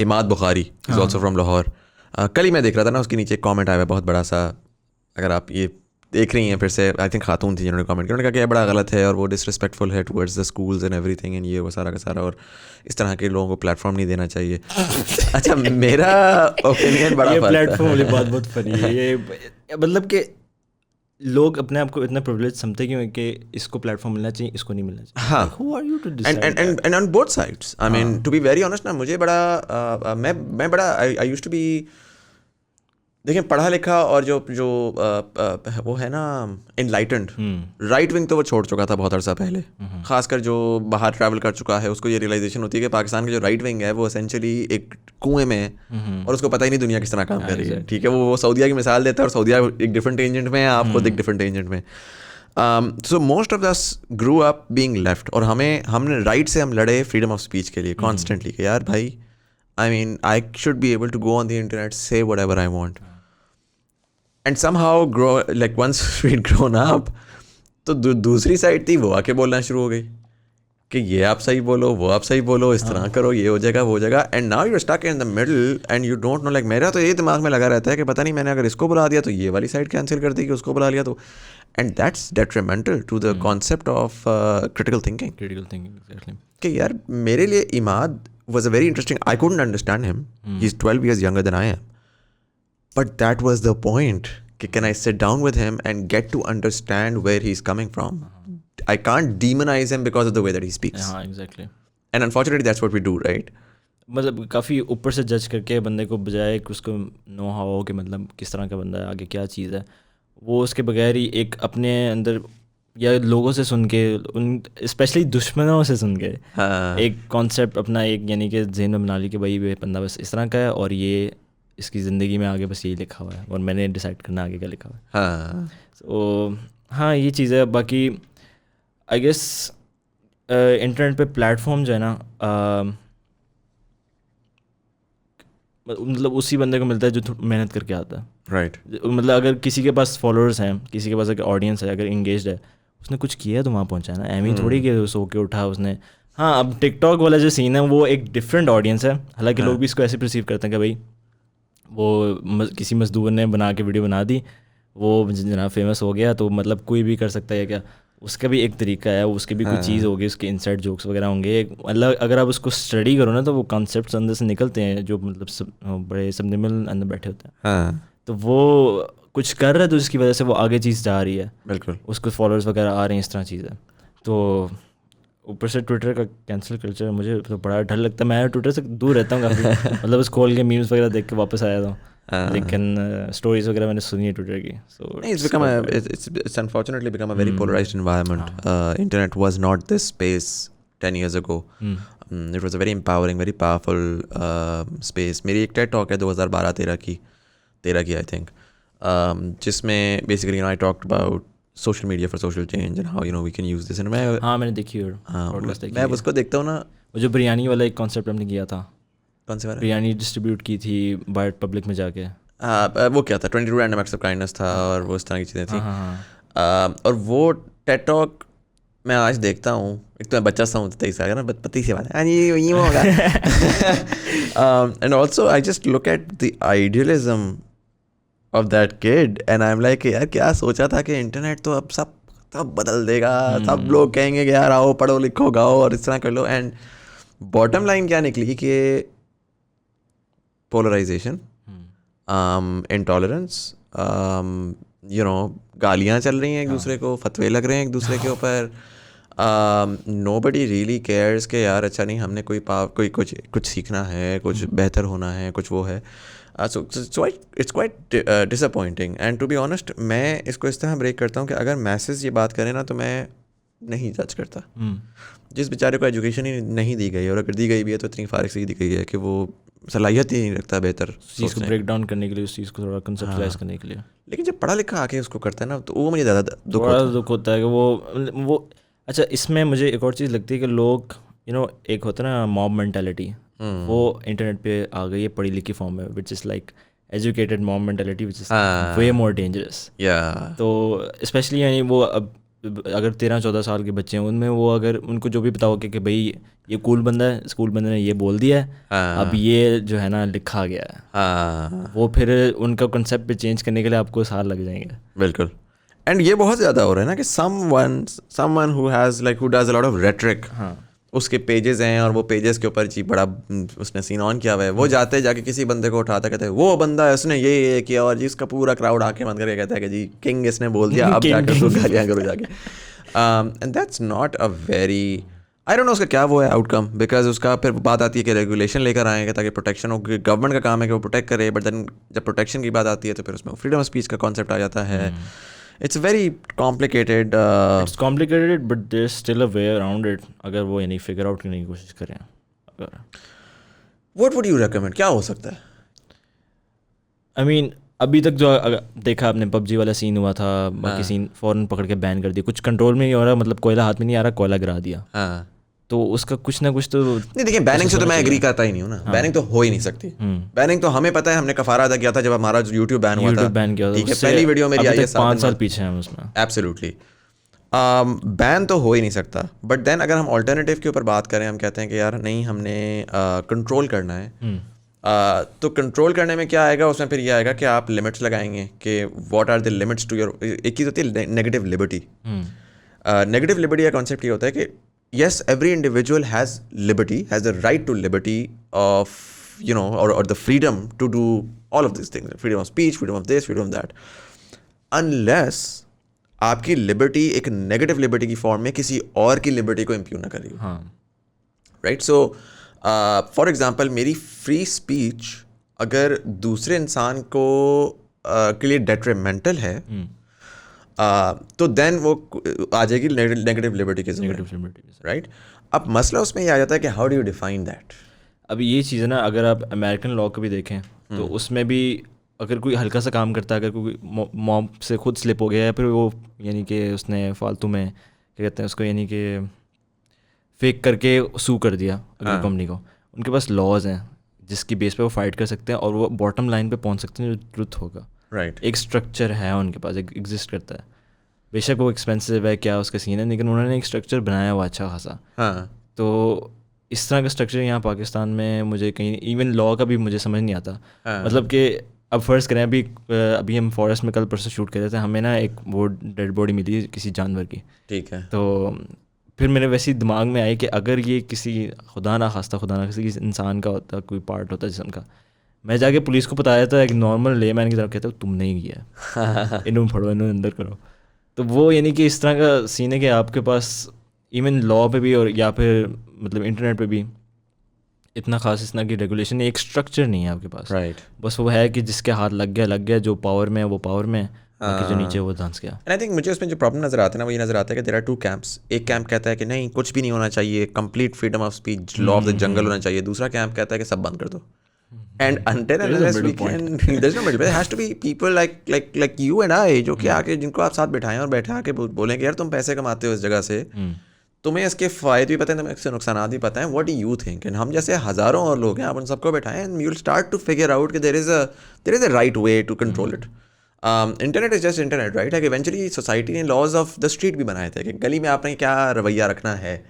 Imad Bukhari, is also from Lahore. कल ही मैं देख रहा था ना, उसके नीचे एक कमेंट आया हुआ बहुत बड़ा सा. अगर आप ये देख रही हैं फिर से, आई थिंक खातून थी जिन्होंने कमेंट किया. उन्होंने कहा कि ये बड़ा गलत है और वो डिसरिस्पेक्टफुल है towards the schools and everything and ये वो सारा का सारा, और इस तरह के लोगों को प्लेटफॉर्म नहीं देना चाहिए. अच्छा मेरा ओपिनियन बड़ा ये फर्क प्लेटफॉर्म वाली है. बात बहुत फनी है. ये मतलब कि लोग अपने आप को इतना प्रिविलेज समझते क्यों कि इसको प्लेटफॉर्म मिलना चाहिए, इसको नहीं मिलना चाहिए. हाँ. Who are you to decide and on both sides, I mean to be very honest ना, मुझे बड़ा मैं बड़ा I used to be, देखिए पढ़ा लिखा और जो वो है ना इनलाइटेंड राइट विंग, तो वो छोड़ चुका था बहुत अर्सा पहले. खासकर जो बाहर ट्रैवल कर चुका है उसको ये रियलाइजेशन होती है कि पाकिस्तान की जो राइट विंग है वो एसेंशियली एक कुएं में है और उसको पता ही नहीं दुनिया किस तरह काम कर रही है. ठीक है, वो सऊदीया की मिसाल देता है और सऊदीया एक डिफरेंट टेंजेंट में है, आप खुद एक डिफरेंट टेंजेंट में. सो मोस्ट ऑफ दस ग्रू अप बीइंग लेफ्ट, और हमने राइट से हम लड़े फ्रीडम ऑफ स्पीच के लिए कॉन्स्टेंटली कि यार भाई, I mean I should be able to go on the internet, say whatever I want. And somehow grow like once we grown up, तो दूसरी साइड थी, वो आके बोलना शुरू हो गई कि ये आप सही बोलो, वो आप सही बोलो, इस तरह करो, ये हो जाएगा, वो हो जाएगा. And now you are stuck in the middle and you don't know. Like मेरा तो ये दिमाग में लगा रहता है कि पता नहीं मैंने अगर इसको बुला दिया तो ये वाली साइड कैंसिल कर दी, कि उसको बुला लिया तो. And that's detrimental to the concept of critical thinking. Exactly. कि यार मेरे लिए Imad was a very interesting, I couldn't understand him. He's 12 years younger than I am. But that was the point. Can I sit down with him and get to understand where he's coming from? I can't demonize him because of the way that he speaks. हाँ exactly. And unfortunately, that's what we do, right? मतलब काफ़ी ऊपर से जज करके बंदे को, बजाय कि उसको नो हाउ हो कि मतलब किस तरह का बंदा है, आगे क्या चीज़ है, वो उसके बगैर ही एक अपने अंदर या लोगों से सुन के, उन स्पेशली दुश्मनों से सुन के एक कॉन्सेप्ट अपना एक यानी कि जहन में बना ली कि भाई ये बंदा बस इस तरह का है और ये इसकी ज़िंदगी में आगे बस यही लिखा हुआ है और मैंने डिसाइड करना आगे क्या लिखा हुआ है. हाँ. तो हाँ ये चीज़ है. बाकी आई गेस इंटरनेट पे प्लेटफॉर्म जो है ना, मतलब उसी बंदे को मिलता है जो मेहनत करके आता है. राइट. मतलब अगर किसी के पास फॉलोअर्स हैं, किसी के पास अगर ऑडियंस है, अगर इंगेज्ड है, उसने कुछ किया तो वहाँ पहुँचा ना. एम ही थोड़ी कि सो के उठा उसने. हाँ अब टिकटॉक वाला जो सीन है वो एक डिफरेंट ऑडियंस है. हालांकि लोग भी इसको ऐसे परसीव करते हैं कि भाई वो किसी मजदूर ने बना के वीडियो बना दी, वो जना फेमस हो गया, तो मतलब कोई भी कर सकता है क्या. उसका भी एक तरीका है, उसकी भी कोई चीज़ होगी, उसके इनसाइड जोक्स वगैरह होंगे. मतलब अगर आप उसको स्टडी करो ना तो वो कॉन्सेप्ट्स अंदर से निकलते हैं जो मतलब बड़े सबनिमल अंदर बैठे होते हैं. हाँ. तो वो कुछ कर रहा है तो जिसकी वजह से वो आगे चीज़ जा रही है. बिल्कुल. उसको फॉलोअर्स वगैरह आ रहे हैं, इस तरह चीज़ है. तो ऊपर से ट्विटर का कैंसिल कल्चर मुझे तो बड़ा डर लगता है. मैं ट्विटर से दूर रहता हूँ काफ़ी. मतलब उस खोल के मीम्स वगैरह देख के वापस आया था. लेकिन स्टोरीज वगैरह मैंने सुनी है ट्विटर की. सो it's unfortunately become a very polarized environment. Internet was not this space 10 years ago. It was a very empowering, very powerful space. मेरी एक TED talk है 2012-13 की I think, जिसमें basically I talked about social media for social change and how we can use this. And मैंने देखी और मैं उसको देखता हूँ ना. वो जो बिरयानी वाला एक कॉन्सेप्ट हमने किया था, कौन से वाला? बिरयानी डिस्ट्रीब्यूट की थी बाय पब्लिक में जाके. वो क्या था, 22 random acts of kindness था और वो इस तरह की चीज़ें थी. और वो TED talk मैं आज देखता हूँ. एक तो मैं बच्चा सा हूँ 23 साल का ना, पति से बात है ये होगा. And also I just look at the idealism of that kid and I am like यार क्या सोचा था कि इंटरनेट तो अब सब बदल देगा. सब लोग कहेंगे कि यार आओ पढ़ो लिखो गाओ और इस तरह कर लो. एंड बॉटम लाइन क्या निकली कि पोलराइजेशन, इंटॉलरेंस, गालियाँ चल रही हैं एक दूसरे को, फतवे लग रहे हैं एक दूसरे के ऊपर. नोबडी रियली केयर्स कि यार अच्छा नहीं हमने कोई कुछ सीखना है, कुछ बेहतर होना है, कुछ वो है. So it's quite disappointing. And to be honest मैं इसको इस तरह ब्रेक करता हूँ कि अगर मैसेज ये बात करें ना तो मैं नहीं जज करता. जिस बेचारे को एजुकेशन ही नहीं दी गई और अगर दी गई भी है तो इतनी फारिग सी दी गई है कि वो सलाहियत ही नहीं रखता बेहतर उस चीज़ को ब्रेक डाउन करने के लिए, उस चीज़ को थोड़ा कंसेप्चुलाइज करने के लिए। लेकिन जब पढ़ा लिखा आके उसको करता है ना तो वो मुझे ज़्यादा दुख थोड़ा होता है। दुख होता है कि वो अच्छा, इसमें मुझे एक और चीज़ लगती है कि लोग एक होता है ना मॉब मेंटालिटी, वो इंटरनेट पे आ गई है पढ़ी लिखी फॉर्म में, which is like educated mob mentality, which is way more dangerous. या तो स्पेशली यानी वो अब अगर 13-14 साल के बच्चे हैं, उनमें वो अगर उनको जो भी बताओ कि भाई ये कूल बंदा है, स्कूल बंदे ने ये बोल दिया है, अब ये जो है ना लिखा गया है, वो फिर उनका कंसेप्ट पे चेंज करने के लिए आपको साल लग जाएंगे। बिल्कुल। एंड ये बहुत ज़्यादा हो रहा है ना कि someone who has like who does a lot of rhetoric, हाँ, उसके पेजेस हैं और वो पेजेस के ऊपर जी बड़ा उसने सीन ऑन किया हुआ है, वो जाते जाके किसी बंदे को उठाता कहते हैं वो बंदा है उसने ये किया, और जी इसका पूरा क्राउड आके बंद करके कहता है कि जी किंग इसने बोल दिया, अब जाकर तो गालियाँ करो जाके। And that's not a very, I don't know उसका क्या वो है आउटकम, बिकॉज उसका फिर बात आती है कि रेगुलेशन लेकर आएंगे ताकि प्रोटेक्शन हो, गवर्नमेंट का काम है कि वो प्रोटेक्ट करे, बट देन जब प्रोटेक्शन की बात आती है तो फिर उसमें फ्रीडम ऑफ स्पीच का कॉन्सेप्ट आ जाता है। It's very complicated, it's complicated but there is still a way around it, अगर वो यानी फिगर आउट करने की कोशिश करें। अगर व्हाट वुड यू रिकमेंड, क्या हो सकता है? आई मीन अभी तक जो देखा आपने पबजी वाला सीन हुआ था, बाकी सीन फ़ौरन पकड़ के बैन कर दिया, कुछ कंट्रोल में नहीं हो रहा, मतलब कोयला हाथ में नहीं आ रहा, कोयला गिरा दिया। हाँ, तो उसका कुछ ना कुछ तो नहीं देखिए, बैनिंग से तो मैं एग्री करता ही नहीं हूँ ना, बैनिंग तो हो ही नहीं सकती। बैनिंग तो हमें पता है, हमने कफारा अदा किया था जब हमारा यूट्यूब बैन हुआ था। यूट्यूब बैन किया था, ठीक है, पहली वीडियो मेरी आई है 5 साल पीछे हैं उसमें। एब्सोल्युटली। बैन तो हो ही नहीं सकता, बट देन अगर हम ऑल्टरनेटिव के ऊपर बात करें, हम कहते हैं कि यार नहीं हमने कंट्रोल करना है, तो कंट्रोल करने में क्या आएगा, उसमें फिर ये आएगा कि आप लिमिट्स लगाएंगे कि what are the limits to your, एक चीज़ होती है नेगेटिव लिबर्टी। नेगेटिव लिबर्टी का कॉन्सेप्ट ये होता है कि yes, every individual has liberty, has the right to liberty of, you know, or the freedom to do all of these things, freedom of speech, freedom of this, freedom of that, unless आपकी लिबर्टी एक नेगेटिव लिबर्टी की फॉर्म में किसी और की लिबर्टी को इम्प्यून ना करेगी। हाँ, राइट। सो फॉर एग्जांपल मेरी फ्री स्पीच अगर दूसरे इंसान को के लिए डेट्रीमेंटल है, तो देन वो आ जाएगी नेगेटिव लिबर्टी के जरिए, राइट। अब मसला उसमें ये आ जाता है कि how do you define that. अब ये चीज़ है ना, अगर आप अमेरिकन लॉ को भी देखें तो उसमें भी अगर कोई हल्का सा काम करता है, अगर कोई मॉब से खुद स्लिप हो गया या फिर वो यानी कि उसने फालतू में क्या कहते हैं उसको, यानी कि फेक करके सू कर दिया अगर कंपनी को, उनके पास लॉज हैं जिसकी बेस पे वो फाइट कर सकते हैं और वो बॉटम लाइन पे पहुंच सकते हैं जो ट्रुथ होगा। राइट। एक स्ट्रक्चर है उनके पास, एक एग्जिस्ट करता है, बेशक वो एक्सपेंसिव है क्या उसका सीन है, लेकिन उन्होंने एक स्ट्रक्चर बनाया हुआ अच्छा खासा। हाँ। तो इस तरह का स्ट्रक्चर यहाँ पाकिस्तान में मुझे कहीं इवन लॉ का भी मुझे समझ नहीं आता। मतलब कि अब फ़र्ज़ करें अभी हम फॉरेस्ट में कल परसों शूट कर रहे थे, हमें ना एक वो डेड बॉडी मिली किसी जानवर की। ठीक है। तो फिर मेरे वैसे ही दिमाग में आई कि अगर ये किसी खुदा ना किसी इंसान का होता, कोई पार्ट होता जिस्म का, मैं जाके पुलिस को बताया था, एक नॉर्मल लेमैन की तरफ कहता हूँ तुम नहीं किया, इन्हों फड़ो, इन्हों अंदर करो। तो वो यानी कि इस तरह का सीन है कि आपके पास इवन लॉ पे भी और या फिर मतलब इंटरनेट पे भी इतना खास इस तरह की रेगुलेशन, एक स्ट्रक्चर नहीं है आपके पास। राइट। बस वो है कि जिसके हाथ लग गया, जो पावर में है वो पावर में, बाकी जो नीचे वो डांस गया। एंड आई थिंक मुझे उसमें जो प्रॉब्लम नज़र आता है ना, वो ये नज़र आता है कि देयर आर टू कैंप्स। एक कैंप कहता है कि नहीं कुछ भी नहीं होना चाहिए, complete freedom of speech, law of the jungle होना चाहिए। दूसरा कैंप कहता है कि सब बंद कर दो। And until unless we can, there's no middle point. There has to be people like you and I जो कि आके जिनको आप साथ बैठाएं और बैठा के बोलें कि यार तुम पैसे कमाते हो इस जगह से, तुम्हें इसके फ़ायदे भी पता है, तुम्हें इसके नुकसान भी पता है, what do you think. And हम जैसे हज़ारों और लोग हैं, आप उन सबको बैठाएं and you will start to figure out कि there is a right way to control it. Internet is just internet, right. है इवेंचुअली सोसाइटी ने लॉज ऑफ द स्ट्रीट भी बनाए थे कि गली में आपने क्या रवैया रखना है,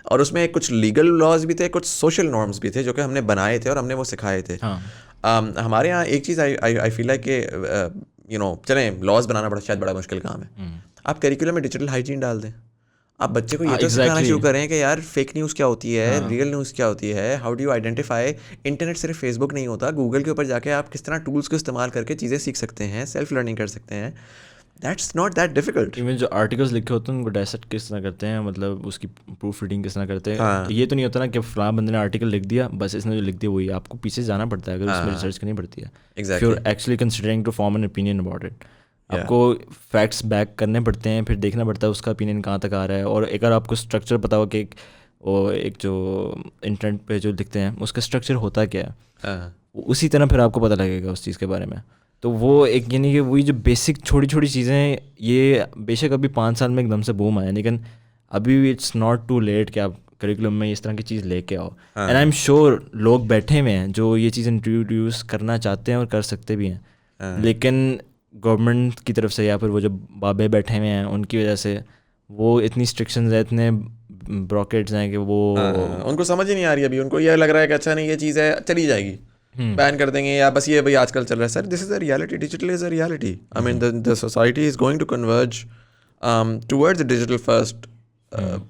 और उसमें कुछ लीगल लॉज भी थे, कुछ सोशल नॉर्म्स भी थे जो कि हमने बनाए थे और हमने वो सिखाए थे। हमारे यहाँ एक चीज़ आई फील है कि यू नो चलें लॉज बनाना शायद बड़ा मुश्किल काम है। आप करिकुलम में डिजिटल हाइजीन डाल दें, आप बच्चे को ये तो सिखाना शुरू करें कि यार फेक न्यूज़ क्या होती है, रियल न्यूज़ क्या होती है, how do you identify. Internet सिर्फ फेसबुक नहीं होता, गूगल के ऊपर जाके आप किस तरह टूल्स को इस्तेमाल करके चीज़ें सीख सकते हैं, सेल्फ लर्निंग कर सकते हैं। That's not that difficult. Even जो आर्टिकल्स लिखे होते हैं उनको डायसेक्ट किस तरह करते हैं, मतलब उसकी प्रूफ रीडिंग किस तरह करते हैं। ये तो नहीं होता ना कि फलां बंदे ने आर्टिकल लिख दिया, बस इसने जो लिख दिया वही, आपको पीछे जाना पड़ता है, अगर उसमें रिसर्च करनी पड़ती है। Exactly. फिर actually considering to form an opinion about it, आपको फैक्ट्स बैक करने पड़ते हैं, फिर देखना पड़ता है उसका ओपिनियन कहाँ तक आ रहा है। और एक अगर आपको स्ट्रक्चर पता हो कि और एक जो इंटरनेट पे जो लिखते हैं उसका स्ट्रक्चर होता क्या है, हाँ, उसी तरह फिर आपको पता लगेगा उस चीज़ के बारे में। तो वो एक यानी कि वही जो बेसिक छोटी छोटी चीज़ें, ये बेशक अभी 5 साल में एकदम से बूम आया, लेकिन अभी भी इट्स नॉट टू लेट कि आप करिकुलम में इस तरह की चीज़ लेके आओ। एंड आई एम श्योर लोग बैठे हुए हैं जो ये चीज़ इंट्रोड्यूस करना चाहते हैं और कर सकते भी हैं, लेकिन गवर्नमेंट की तरफ से या फिर वो जो बाबे बैठे हुए हैं उनकी वजह से वो इतनी स्ट्रिक्शंस है, इतने ब्रॉकेट्स हैं कि वो उनको समझ ही नहीं आ रही अभी। उनको ये लग रहा है कि अच्छा नहीं ये चीज़ है चली जाएगी, बैन कर देंगे, या बस ये भाई आजकल चल रहा है। Sir this is a reality, digital is a reality. I mean the society is going to converge towards the digital first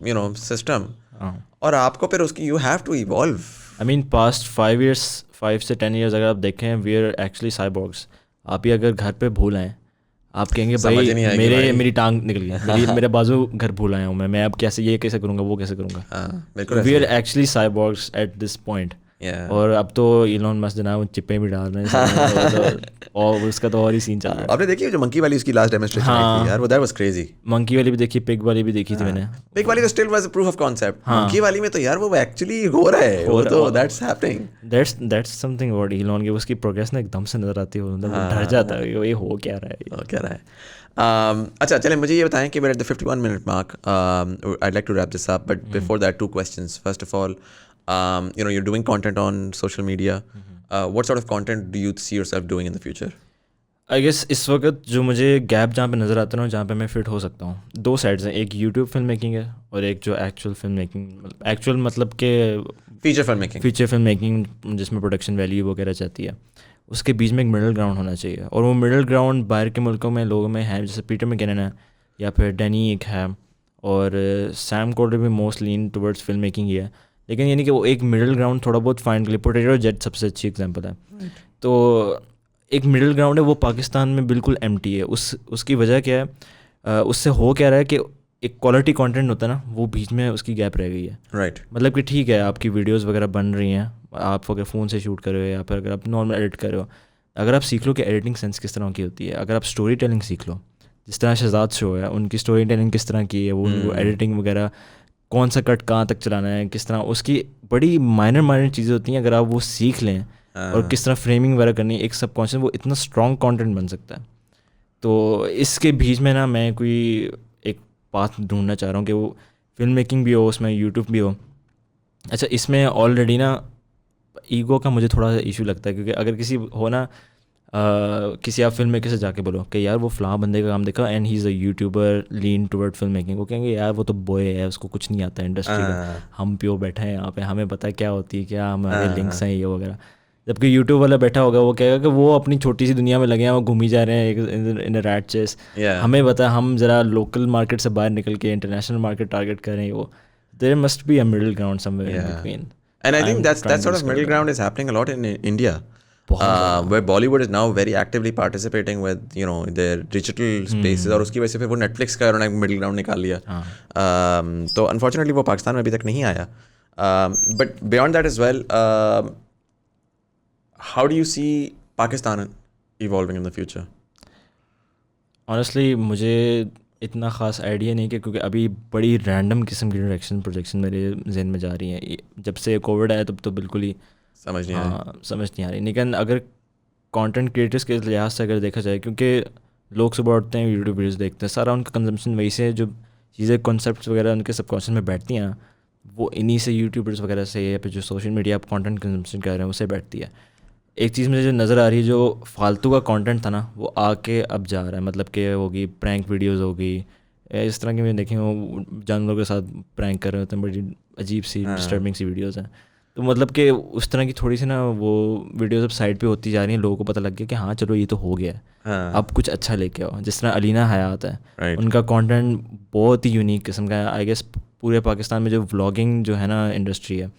you know system, और आपको फिर उसकी you have to evolve. I mean past 5 से 10 ईयर्स अगर आप देखें, वी आर एक्चुअली साइबॉर्ग्स। आप ही अगर घर पे भूल आए, आप कहेंगे भाई मेरी टांग निकल गई, मेरे बाजू घर भूल आया हूँ मैं अब ये कैसे करूँगा, वो कैसे करूँगा। We are actually cyborgs at this point. और अब तो इलॉन मस्क जनाब चिप्पे भी डाल रहे हैं और उसका तो और ही सीन चल रहा है। आपने देखी जो मंकी वाली उसकी लास्ट डेमोंस्ट्रेशन थी यार, वो दैट वाज क्रेजी। मंकी वाली भी देखी, पिग वाली भी देखी थी मैंने। पिग वाली तो still was proof of concept, monkey वाली में तो यार वो एक्चुअली हो रहा है, वो तो that's happening. That's something about Elon की, उसकी प्रोग्रेस ना एकदम से नजर आती है, मतलब डर जाता है ये हो क्या रहा है, हो क्या रहा है। अच्छा चलें, मुझे ये बताएं कि we're at the 51 minute mark. I'd like to wrap this up, but before that, 2 questions. First of all, you know, you're doing content on social media. What sort of content do you see yourself doing in the future? I guess इस वक्त जो मुझे गैप जहाँ पे नज़र आता है ना, जहाँ पे मैं फिट हो सकता हूँ, 2 साइड्स हैं। एक यूट्यूब फिल्म मेकिंग है और एक जो एक्चुअल फिल्म मेकिंग, एक्चुअल मतलब के फीचर फिल्म मेकिंग जिसमें प्रोडक्शन वैल्यू वगैरह चाहती है, उसके बीच में एक मिडिल ग्राउंड होना चाहिए। और वो मिडिल ग्राउंड बाहर के मुल्कों में लोगों में है, जैसे पीटर मैककिनन है या फिर डैनी एक है, और सैम कॉर्डर भी मोस्ट लीन टुवर्ड्स फिल्म मेकिंग ही है। लेकिन यानी कि वो एक मिडिल ग्राउंड थोड़ा बहुत फाइंड के लिए, पोटैटो जेट सबसे अच्छी एग्जांपल है। तो एक मिडिल ग्राउंड है, वो पाकिस्तान में बिल्कुल एम्प्टी है। उसकी वजह क्या है, उससे हो क्या रहा है कि एक क्वालिटी कंटेंट होता है ना, वो बीच में उसकी गैप रह गई है। राइट मतलब कि ठीक है आपकी वीडियोस वगैरह बन रही हैं, आप अगर फ़ोन से शूट कर रहे हो या फिर अगर आप नॉर्मल एडिट कर रहे हो, अगर आप सीख लो कि एडिटिंग सेंस किस तरह की होती है, अगर आप स्टोरी टेलिंग सीख लो, जिस तरह शहजाद शो है उनकी स्टोरी टेलिंग किस तरह की है, वो एडिटिंग वगैरह कौन सा कट कहाँ तक चलाना है, किस तरह, उसकी बड़ी माइनर चीज़ें होती हैं। अगर आप वो सीख लें और किस तरह फ्रेमिंग वगैरह करनी है, एक सबकॉन्शियस, वो इतना स्ट्रॉन्ग कंटेंट बन सकता है। तो इसके बीच में ना मैं कोई एक पाथ ढूंढना चाह रहा हूँ कि वो फिल्म मेकिंग भी हो, उसमें यूट्यूब भी हो। अच्छा, इसमें ऑलरेडी ना ईगो का मुझे थोड़ा सा इशू लगता है, क्योंकि अगर किसी हो ना किसी आप फिल्म मेकर से जाके बोलो कि यार वो फ़लाँ बंदे का काम देखा and he is a YouTuber lean toward film making, वो कहेंगे यार वो तो बॉय है, उसको कुछ नहीं आता इंडस्ट्री का, हम प्योर बैठे हैं यहाँ पे, हमें पता है क्या होती है, क्या हमारे लिंक्स हैं ये वगैरह। जबकि यूट्यूब वाला बैठा होगा, वो कहेगा कि वो अपनी छोटी सी दुनिया में लगे हैं, वो घूमी जा रहे हैं इन रैट चेस। हमें पता, हम ज़रा लोकल मार्केट से बाहर निकल के इंटरनेशनल मार्केट टारगेट कर रहे हैं। वो there must be a middle ground somewhere in between, and I think that sort of middle ground is happening a lot in India, where Bollywood is now very actively participating with you know their digital spaces, और उसकी वजह से फिर वो Netflix का उन्होंने मिडिल ग्राउंड निकाल लिया। तो unfortunately वो पाकिस्तान में अभी तक नहीं आया, but beyond that as well, how do you see Pakistan evolving in the future? Honestly मुझे इतना ख़ास आइडिया नहीं, कि क्योंकि अभी बड़ी रैंडम किस्म की डायरेक्शन प्रोजेक्शन मेरे जहन में जा रही हैं। जब से कोविड आया तब तो बिल्कुल ही समझ नहीं आ रही। लेकिन अगर कंटेंट क्रिएटर्स के लिहाज से अगर देखा जाए, क्योंकि लोग सुबह उठते हैं यूट्यूब वीडियोस देखते हैं, सारा उनका कंजम्पशन वही से, जो चीज़ें कॉन्सेप्ट्स वगैरह उनके सबकॉन्शियस में बैठती हैं वो इन्हीं से, यूट्यूबर्स वगैरह से, या फिर जो सोशल मीडिया पर कंटेंट कंजम्पशन कर रहे हैं उससे बैठती है। एक चीज़ मुझे जो नज़र आ रही है, जो फालतू का कंटेंट था ना, वो आके अब जा रहा है। मतलब कि होगी प्रैंक वीडियोस होगी, इस तरह की मैंने देखी हूँ, जानवरों के साथ प्रैंक कर रहे होते हैं, बड़ी अजीब सी डिस्टर्बिंग सी वीडियोस हैं। तो मतलब कि उस तरह की थोड़ी सी ना वो वीडियोस अब साइड पे होती जा रही हैं, लोगों को पता लग गया कि हाँ चलो ये तो हो गया है, अब कुछ अच्छा लेके आओ। जिस तरह अलीना हयात है, उनका कंटेंट बहुत ही यूनिक किस्म का है। आई गेस पूरे पाकिस्तान में जो व्लॉगिंग जो है ना इंडस्ट्री है,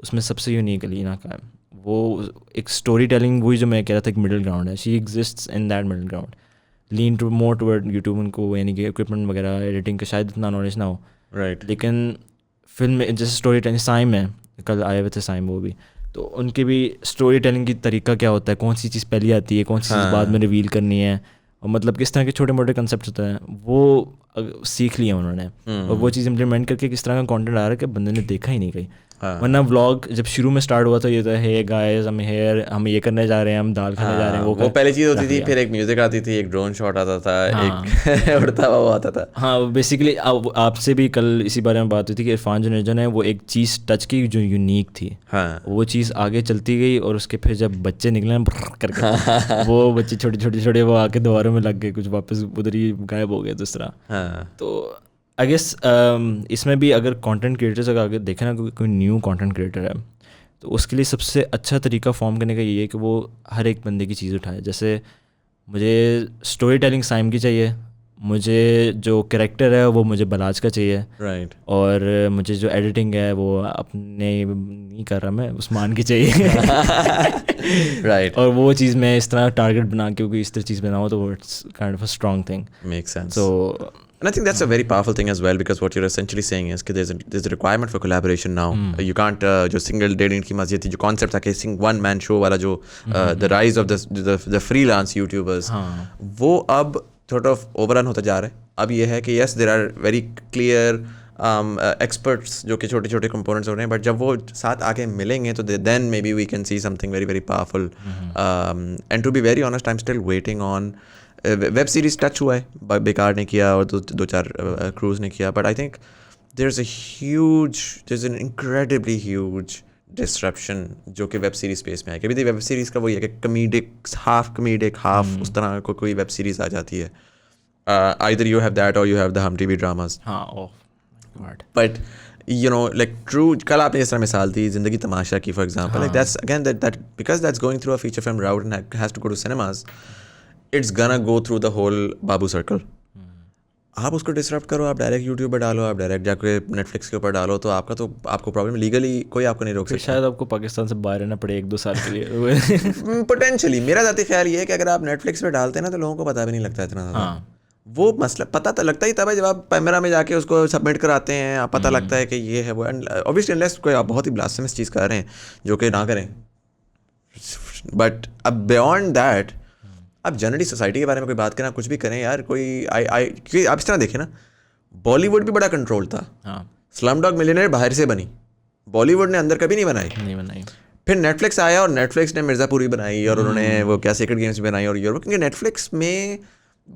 उसमें सबसे यूनिक अलीना का है। वो एक स्टोरी टेलिंग, वही जो मैं कह रहा था, एक मिडिल ग्राउंड है, she exists in that middle ground, lean to more toward YouTube. उनको यानी कि इक्विपमेंट वगैरह एडिटिंग का शायद इतना नॉलेज ना हो, लेकिन फिल्म में जैसे स्टोरी टेलिंग, साइम है, कल आए हुए थे साइम, वो भी, तो उनके भी स्टोरी टेलिंग की तरीका क्या होता है, कौन सी चीज़ पहले आती है, कौन सी चीज़ बाद में रिवील करनी है, और मतलब किस तरह के छोटे मोटे कंसेप्ट होते हैं वो सीख लिए उन्होंने, और वो चीज़ इम्प्लीमेंट करके किस तरह का कंटेंट आ रहा है कि बंदे ने देखा ही नहीं कहीं। वरना व्लॉग जब शुरू में स्टार्ट हुआ था ये था, हे गाइस हम ये करने जा रहे हैं, हम दाल खाने जा रहे हैं, वो पहली चीज़ होती थी, फिर एक म्यूजिक आती थी, एक ड्रोन शॉट आता था, एक उड़ता हुआ वो आता था। हाँ बेसिकली आपसे भी कल इसी बारे में बात हुई थी कि इरफान जुनेजा ने वो एक चीज़ टच की जो यूनिक थी, वो चीज़ आगे चलती गई, और उसके फिर जब बच्चे निकले करके वो बच्चे छोटे वो आके दोबारा में लग गए, कुछ वापस उधर ही गायब हो गए दूसरा। तो आई गेस इसमें भी अगर कंटेंट क्रिएटर्स अगर आगे देखें ना, कोई न्यू कंटेंट क्रिएटर है तो उसके लिए सबसे अच्छा तरीका फॉर्म करने का ये है कि वो हर एक बंदे की चीज़ उठाए। जैसे मुझे स्टोरी टेलिंग साइम की चाहिए, मुझे जो कैरेक्टर है वो मुझे बलाज का चाहिए, राइट, और मुझे जो एडिटिंग है वो अपने नहीं कर रहा मैं, उस्मान की चाहिए राइट, और वो चीज़ मैं इस तरह टारगेट बना के कोई इस तरह चीज़ बनाऊँ तो it's kind of a strong thing, make sense. So And I think that's a very powerful thing as well, because what you're essentially saying is that there's a requirement for collaboration now. You can't जो single dating की मस्जिद थी, जो concept था कि one man show वाला जो the rise of the freelance YouTubers, वो अब sort of overrun होता जा रहा है। अब ये है कि yes there are very clear experts जो कि छोटे छोटे components हो रहे हैं, but जब वो साथ आके मिलेंगे तो then maybe we can see something very very powerful. And to be very honest, I'm still waiting on web series touch हुआ है, बेकार ने किया और दो चार क्रूज ने किया, but I think there is an incredibly huge disruption जो कि वेब सीरीज स्पेस में है। कभी वेब सीरीज़ का वही है कि कमीडिक हाफ उस तरह को कोई वेब सीरीज़ आ जाती है, आइदर यू हैव दैट और यू हैव द हम TV dramas. But you know, like true, कल आपने इस तरह मिसाल दी ज़िंदगी तमाशा की, for example, like that's again that because that's going through a feature film route and has to go to cinemas, it's gonna go through the whole Babu circle. आप उसको डिसरप्ट करो, आप डायरेक्ट यूट्यूब पर डालो, आप डायरेक्ट जाके नेटफ्लिक्स के ऊपर डालो, तो आपको प्रॉब्लम, लीगली कोई आपको नहीं रोक सकता। शायद आपको पाकिस्तान से बाहर रहना पड़े 1-2 साल के लिए पोटेंशियली। मेरा ज़ाती ख्याल ये है कि अगर आप नेटफ्लिक्स पे डालते हैं ना तो लोगों को पता भी नहीं लगता इतना ज़्यादा। वो मसला पता तो लगता ही तब है जब आप पैमरा में जाके उसको सबमिट कराते हैं, आप पता लगता है कि ये है वो। ऑब्वियसली अनलेस कोई आप बहुत ही ब्लास्फेमस चीज़ कर रहे हैं जो कि ना करें, बट अब बियॉन्ड दैट आप जनरली सोसाइटी के बारे में कोई बात करें, कुछ भी करें यार, कोई क्योंकि आप इस तरह देखें ना, बॉलीवुड भी बड़ा कंट्रोल था। स्लम डॉग मिलियनेयर बाहर से बनी, बॉलीवुड ने अंदर कभी नहीं बनाई। फिर नेटफ्लिक्स आया और नेटफ्लिक्स ने मिर्ज़ापुरी बनाई, और उन्होंने वो क्या सीक्रेट गेम्स बनाई, और यूरोप, क्योंकि नेटफ्लिक्स में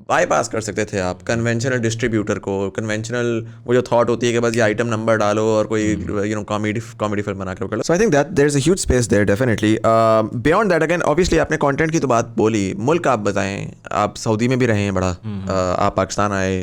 बाईपास कर सकते थे आप कन्वेंशनल डिस्ट्रीब्यूटर को, कन्वेंशनल वो जो थॉट होती है कि बस ये आइटम नंबर डालो और कोई यू नो कॉमेडी फिल्म बना कर लो। So I think that there is a huge space there definitely. Beyond that again obviously आपने कंटेंट की तो बात बोली, मुल्क आप बताएं, आप सऊदी में भी रहे हैं बड़ा, आप पाकिस्तान आए,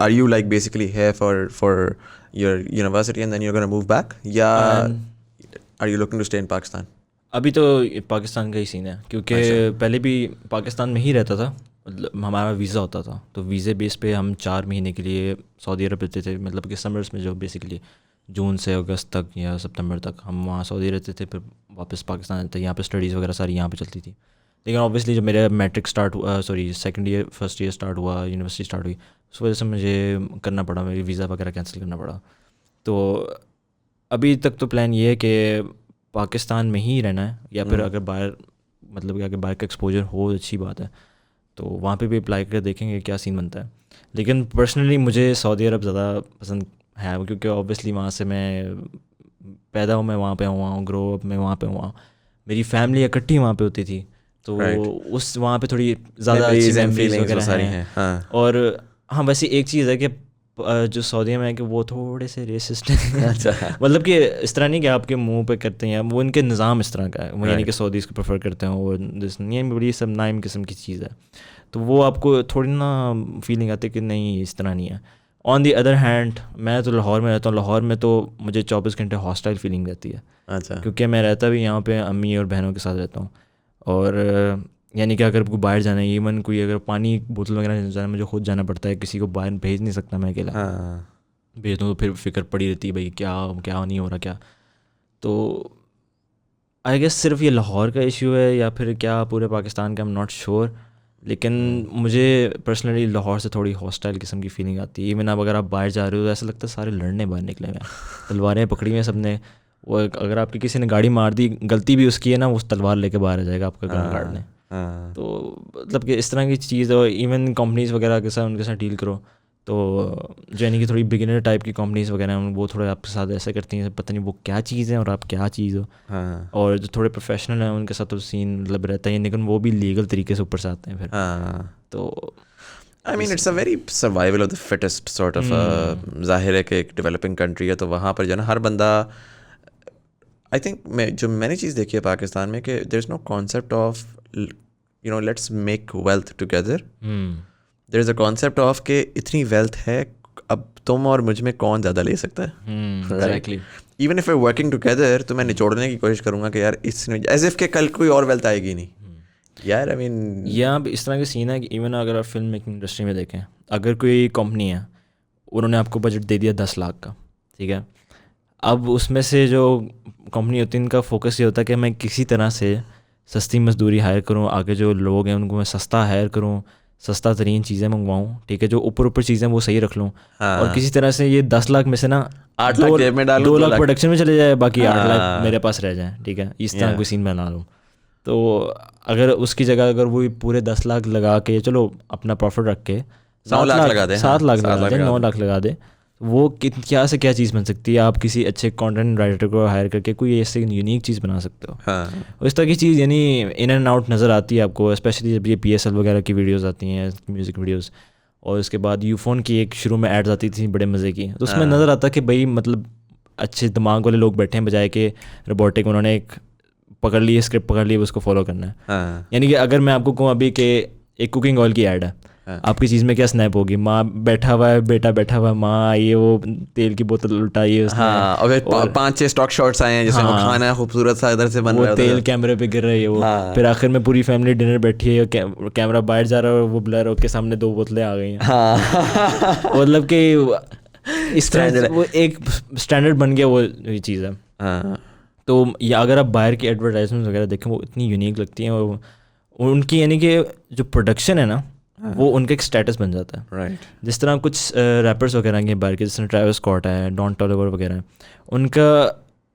आर यू लाइक बेसिकली है for your university and then you are gonna move back, या are you looking to stay in Pakistan? अभी तो पाकिस्तान का ही सीन है, क्योंकि पहले भी पाकिस्तान में ही रहता था, मतलब हमारा वीज़ा होता था, तो वीज़े बेस पे हम 4 महीने के लिए सऊदी अरब रहते थे, मतलब कि समर्स में जो बेसिकली जून से अगस्त तक या सितंबर तक हम वहाँ सऊदी रहते थे, फिर वापस पाकिस्तान आते थे। यहाँ पे स्टडीज़ वगैरह सारी यहाँ पे चलती थी, लेकिन ऑब्वियसली जब मेरा मैट्रिक स्टार्ट हुआ, फर्स्ट ईयर स्टार्ट हुआ, यूनिवर्सिटी स्टार्ट हुई, उस वजह से मुझे करना पड़ा, मेरी वीज़ा वगैरह कैंसिल करना पड़ा। तो अभी तक तो प्लान ये है कि पाकिस्तान में ही रहना है, या फिर अगर बाहर, मतलब कि अगर बाहर का एक्सपोजर हो अच्छी बात है तो वहाँ पे भी अप्लाई करके देखेंगे क्या सीन बनता है। लेकिन पर्सनली मुझे सऊदी अरब ज़्यादा पसंद है, क्योंकि ऑब्वियसली वहाँ से मैं पैदा हूँ, मैं वहाँ पे हुआ हूँ, ग्रो अप मैं वहाँ पे हुआ हूँ, मेरी फैमिली इकट्ठी वहाँ पे होती थी, तो उस वहाँ पे थोड़ी ज़्यादा अच्छी मेमोरीज वगैरह हैं। और हाँ, वैसे एक चीज़ है कि जो सऊदी में है कि वो थोड़े से रेसिस्ट हैं। अच्छा। मतलब कि इस तरह नहीं कि आपके मुंह पे करते हैं, वो इनके निज़ाम इस तरह का है, वो यानी कि सऊदी इसको प्रेफर करते हैं, वो ये बड़ी सब नाइम किस्म की चीज़ है, तो वो आपको थोड़ी ना फीलिंग आती है कि नहीं इस तरह नहीं है। ऑन दी अदर हैंड मैं तो लाहौर में रहता हूँ, लाहौर में तो मुझे 24 घंटे हॉस्टाइल फीलिंग रहती है। अच्छा। क्योंकि मैं रहता भी यहाँ पे अम्मी और बहनों के साथ रहता हूँ, और यानी कि अगर आपको बाहर जाना है, इवन कोई अगर पानी बोतल वगैरह नहीं जाना, मुझे खुद जाना पड़ता है, किसी को बाहर भेज नहीं सकता मैं अकेला। भेज दूँ तो फिर फिक्र पड़ी रहती है भाई क्या नहीं हो रहा क्या। तो आई गेस सिर्फ ये लाहौर का इशू है या फिर क्या पूरे पाकिस्तान का, आई एम नॉट श्योर, लेकिन मुझे पर्सनली लाहौर से थोड़ी हॉस्टाइल किस्म की फीलिंग आती है। इवन अब अगर आप बाहर जा रहे हो तो ऐसा लगता है सारे लड़ने बाहर निकले हुए हैं, तलवारें पकड़ी हुई हैं सबने, वो अगर आपकी किसी ने गाड़ी मार दी, गलती भी उसकी है ना, वो उस तलवार लेके बाहर आ जाएगा आपका गाड़ी काटने। हाँ तो मतलब कि इस तरह की चीज़, और इवन कंपनीज वगैरह के साथ उनके साथ डील करो तो जो यानी कि थोड़ी बिगिनर टाइप की कंपनीज वगैरह हैं वो थोड़े आपके साथ ऐसा करती हैं, पता नहीं वो क्या चीज़ है और आप क्या चीज़ हो। हाँ और जो थोड़े प्रोफेशनल हैं उनके साथ तो सीन मतलब रहता है, लेकिन वो भी लीगल तरीके से ऊपर से आते हैं फिर। हाँ तो I mean it's a very survival of the fittest sort of, ज़ाहिर है कि एक डेवलपिंग कंट्री है तो वहाँ पर जो है ना हर बंदा, आई थिंक मैंने चीज़ देखी है पाकिस्तान में कि there is no concept of you know let's make wealth together, there is a concept of कि इतनी वेल्थ है अब तुम और मुझ में कौन ज़्यादा ले सकता है। Exactly. Even if we working together तो मैं निचोड़ने की कोशिश करूँगा कि यार इसने एज इफ के कल कोई और वेल्थ आएगी नहीं यार। आई मीन यहाँ पे इस तरह की सीन है कि इवन अगर आप फिल्म मेकिंग इंडस्ट्री में देखें, अगर कोई कंपनी है उन्होंने आपको बजट दे दिया 10 लाख का, ठीक है, अब उसमें से जो कंपनी होती है उनका फोकस ये होता है कि मैं किसी तरह से सस्ती मजदूरी हायर करूँ, आगे जो लोग हैं उनको मैं सस्ता हायर करूँ, सस्ता तरीन चीज़ें मंगवाऊँ, ठीक है, जो ऊपर चीज़ें वो सही रख लूँ। हाँ। और किसी तरह से ये 10 लाख में से ना 8 लाख जेब में डालूं, 2 2 लाख प्रोडक्शन में चले जाए, बाकी 8 लाख हाँ। मेरे पास रह जाए, ठीक है, इस तरह कोई सीन बना लूँ। तो अगर उसकी जगह अगर वो पूरे 10 लाख लगा के चलो अपना प्रॉफिट रख के 9 लाख लगा दे, 7 लाख 7 लगा दे, 9 लाख लगा दे, वो क्या से क्या चीज़ बन सकती है। आप किसी अच्छे कंटेंट राइटर को हायर करके कोई ऐसे यूनिक चीज़ बना सकते हो। हाँ और इस तरह की चीज़ यानी इन एंड आउट नज़र आती है आपको, स्पेशली जब ये PSL वगैरह की वीडियोज़ आती हैं, म्यूज़िक वीडियोज़, और उसके बाद यूफोन की एक शुरू में एड्स आती थी बड़े मज़े की, तो उसमें नज़र आता कि भाई मतलब अच्छे दिमाग वाले लोग बैठे हैं, बजाय कि रोबोटिक उन्होंने एक पकड़ ली, स्क्रिप्ट पकड़ ली, उसको फॉलो करना है। हाँ यानी कि अगर मैं आपको कहूँ अभी कि एक कुकिंग ऑयल की ऐड है, आपकी चीज़ में क्या स्नैप होगी, माँ बैठा हुआ है, बेटा बैठा हुआ है, माँ आई है, वो तेल की बोतल उल्टाई है उसने, हाँ, और फिर 5-6 स्टॉक शॉट्स आए हैं जिसमें वो खाना है खूबसूरत सा इधर से बन रहा है, वो तेल कैमरे पे गिर रही है वो, फिर आखिर में पूरी फैमिली डिनर बैठी है, कैमरा बाहर जा रहा है और वो ब्लर होके सामने 2 बोतलें आ गई हैं। मतलब कि इस तरह वो एक स्टैंडर्ड बन गया वो ये चीज़ है। तो या अगर आप बाहर की एडवर्टाइजमेंट वगैरह देखें वो इतनी यूनिक लगती हैं, और उनकी यानी कि जो प्रोडक्शन है ना वो उनका एक स्टेटस बन जाता है। राइट। जिस तरह कुछ रैपर्स वगैरह हैं बाहर के, जिस तरह ट्रैविस स्कॉट है, डॉन टॉलिवर वगैरह हैं, उनका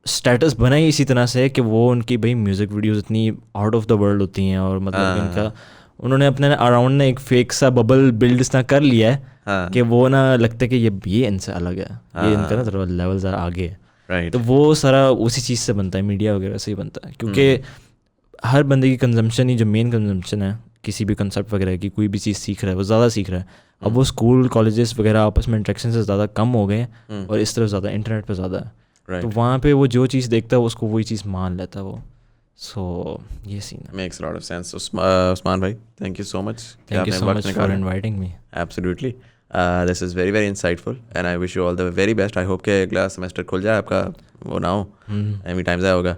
स्टेटस बना ही इसी तरह से है कि वो उनकी भाई म्यूज़िक वीडियोस इतनी आउट ऑफ द वर्ल्ड होती हैं, और मतलब कि उनका उन्होंने अपने अराउंड ना एक फेक सा बबल बिल्ड इतना कर लिया है कि वो ना लगता है कि ये इनसे अलग है, ये इनका ना थोड़ा लेवल ज़रा आगे है। राइट। तो वो सारा उसी चीज़ से बनता है, मीडिया वगैरह से ही बनता है, क्योंकि हर बंदे की कंजम्पशन ही जो मेन कंजम्पशन है किसी भी कंसेप्ट वगैरह की, कोई भी चीज़ सीख रहा है वो ज़्यादा सीख रहा है। अब वो स्कूल कॉलेजेस वगैरह आपस में इंटरेक्शन से ज़्यादा कम हो गए हैं और इस तरफ ज़्यादा इंटरनेट पे ज़्यादा है, तो वहाँ पे वो जो चीज़ देखता है उसको वही चीज़ मान लेता है वो। सो ये सीन है। Makes lot of sense. Usman भाई, thank you so much. Thank you so much for inviting me. Absolutely, this is very very insightful and I wish you all the very best. I hope कि अगला सेमेस्टर खुल जाए आपका, वो ना हो एमी टाइम्स आया होगा।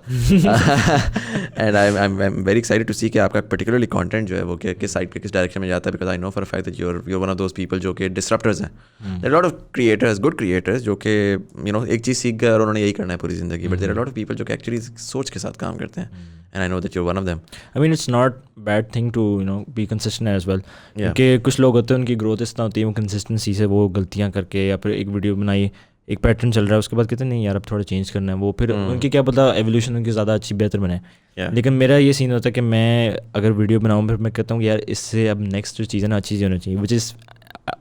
And I am very excited to see कि आपका पर्टिकुलरली कंटेंट जो है वो किस साइड पे किस डायरेक्शन में जाता है, because I know for a fact that you're one of those people जो कि डिसरप्टर्स हैं। There are lot of creators, good creators, जो कि यू नो एक चीज़ सीख गए और उन्होंने यही करना है पूरी ज़िंदगी, but there are lot of people जो कि एक्चुअली सोच के साथ काम करते हैं, and I know that you're one of them. I mean it's not bad thing to be consistent as well, क्योंकि कुछ लोग होते हैं उनकी ग्रोथ इतना होती है वो कंसिस्टेंसी से वो गलतियाँ करके या फिर एक वीडियो बनाई, एक पैटर्न चल रहा है, उसके बाद कहते हैं नहीं यार अब थोड़ा चेंज करना है, वो फिर उनकी क्या पता एवोल्यूशन उनकी ज़्यादा अच्छी बेहतर बने। लेकिन मेरा ये सीन होता है कि मैं अगर वीडियो बनाऊँ फिर मैं कहता हूँ कि यार इससे अब नेक्स्ट जो चीज़ है ना अच्छी चीज़ होनी चाहिए, which is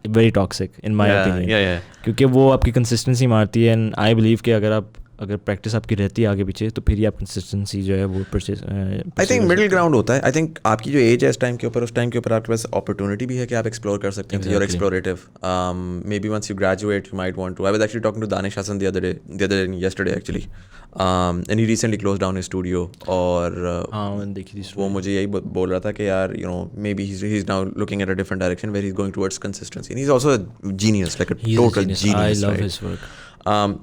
very toxic in my opinion, क्योंकि वो आपकी कंसिस्टेंसी मारती है। एंड आई बिलीव कि अगर प्रैक्टिस आपकी रहती है आगे पीछे तो फिर ही आप कंसिस्टेंसी जो है वो आई थिंक मिडिल ग्राउंड होता है। आई थिंक आपकी जो एज है इस टाइम के ऊपर, उस टाइम के ऊपर आपके पास अपॉर्चुनिटी भी है कि आप एक्सप्लोर कर सकते हैं, you're explorative. Maybe once you graduate you might want to. I was actually talking to Danish Hasan the other day yesterday actually, and he recently closed down his studio, और वो मुझे यही बोल रहा था कि यार you know maybe he's now looking at a different direction where he's going towards consistency, and he's also a genius, like a total genius. I love right? his work.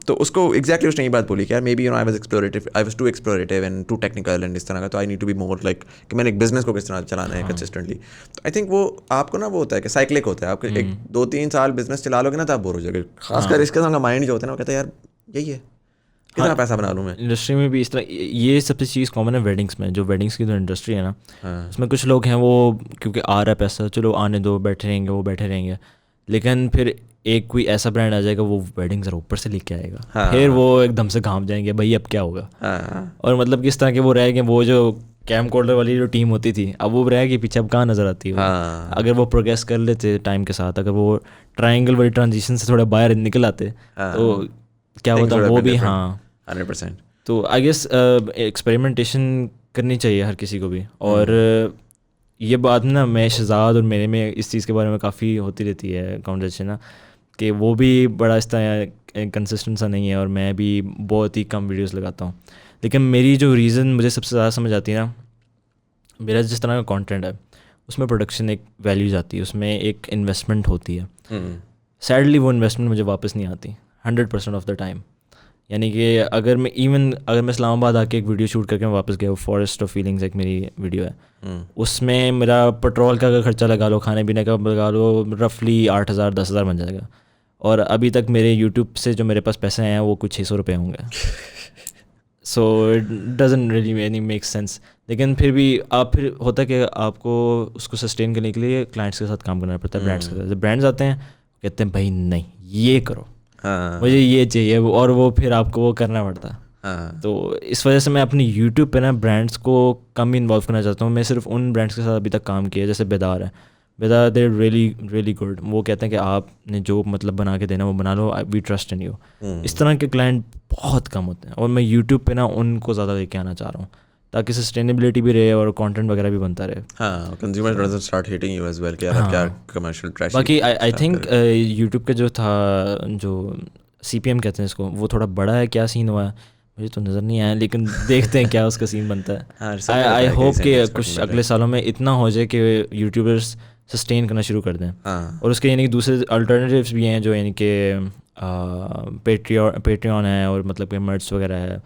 तो उसको एग्जैक्टली उसने ये बात बोली कि यार maybe you know I was too explorative and too technical and इस तरह का, तो I need to be more like कि मैंने एक बिजनेस को किस तरह चलाना है कंसिस्टेंटली। तो आई थिंक वो आपको ना वो होता है कि साइक्लिक होता है, आपको 1-2-3 साल बिजनेस चला लोगे ना तो आप बोर हो जाओगे, खासकर इसके साथ माइंड जो होता है ना वो कहता है यार यही है, कितना पैसा बना लूँ मैं। इंडस्ट्री में भी इस तरह ये सबसे चीज़ कॉमन है वेडिंग्स में, जो वेडिंग्स की जो इंडस्ट्री है ना उसमें कुछ लोग हैं वो क्योंकि आ रहा है पैसा चलो आने दो, बैठे रहेंगे वो बैठे रहेंगे, लेकिन फिर एक कोई ऐसा ब्रांड आ जाएगा वो वेडिंग ज़रा ऊपर से लेके आएगा, फिर वो एकदम से घाम जाएंगे भाई अब क्या होगा। और मतलब किस तरह के वो रहेंगे, वो जो कैम कोडर वाली जो टीम होती थी, अब वो रह गई पीछे, अब कहाँ नज़र आती है वो। हाँ अगर वो प्रोग्रेस कर लेते टाइम के साथ, अगर वो ट्रायंगल वाली ट्रांजिशन से थोड़ा बाहर निकल आते तो क्या Things होता would have वो been भी। different. हाँ 100%. तो आई गेस एक्सपेरिमेंटेशन करनी चाहिए हर किसी को भी। और ये बात ना मैं शहजाद और मेरे में इस चीज़ के बारे में काफ़ी होती रहती है कॉन्वर्सेशन ना, कि वो भी बड़ा इस तरह कंसिस्टेंट सा नहीं है और मैं भी बहुत ही कम वीडियोस लगाता हूँ। लेकिन मेरी जो रीज़न मुझे सबसे ज़्यादा समझ आती है ना, मेरा जिस तरह का कंटेंट है उसमें प्रोडक्शन एक वैल्यूज आती है, उसमें एक इन्वेस्टमेंट होती है। सैडली वो इन्वेस्टमेंट मुझे वापस नहीं आती 100% ऑफ द टाइम। यानी कि अगर मैं इस्लामाबाद आके एक वीडियो शूट करके मैं वापस गया, फॉरेस्ट ऑफ फीलिंग्स एक मेरी वीडियो है, उसमें मेरा पेट्रोल का अगर खर्चा लगा लो, खाने पीने का लगा लो, रफली 8,000 10,000 बन जाएगा। और अभी तक मेरे यूट्यूब से जो मेरे पास पैसे हैं वो कुछ 600 रुपये होंगे। So it doesn't really any make sense. लेकिन फिर भी फिर होता है कि आपको उसको सस्टेन करने के लिए क्लाइंट्स के साथ काम करना पड़ता है, ब्रांड्स के साथ। जब ब्रांड्स आते हैं कहते हैं भाई नहीं ये करो, मुझे ये चाहिए, और वो फिर आपको वो करना पड़ता है। तो इस वजह से मैं अपनी यूट्यूब पे ना ब्रांड्स को कम इन्वॉल्व करना चाहता हूँ। मैं सिर्फ उन ब्रांड्स के साथ अभी तक काम किया, जैसे बेदार है, बेदार दे रियली गुड। वो कहते हैं कि आपने जो मतलब बना के देना वो बना लो, वी ट्रस्ट इन यू। इस तरह के क्लाइंट बहुत कम होते हैं और मैं यूट्यूब पे ना उनको ज़्यादा लेके आना चाह रहा हूँ ताकि सस्टेनेबिलिटी भी रहे और कंटेंट वगैरह भी बनता रहे। हाँ, consumer doesn't start hitting you as well कि यार क्या कमर्शियल ट्रैश। बाकी आई थिंक यूट्यूब का जो था, जो CPM कहते हैं इसको, वो थोड़ा बड़ा है। क्या सीन हुआ है मुझे तो नज़र नहीं आया, लेकिन देखते हैं क्या उसका सीन बनता है। आई होप कि कुछ अगले सालों में इतना हो जाए कि यूट्यूबर्स सस्टेन करना शुरू कर दें। और उसके यानी कि दूसरे अल्टरनेटिव्स भी हैं, जो यानी कि पेट्रियन है और मतलब कि मर्च वगैरह है,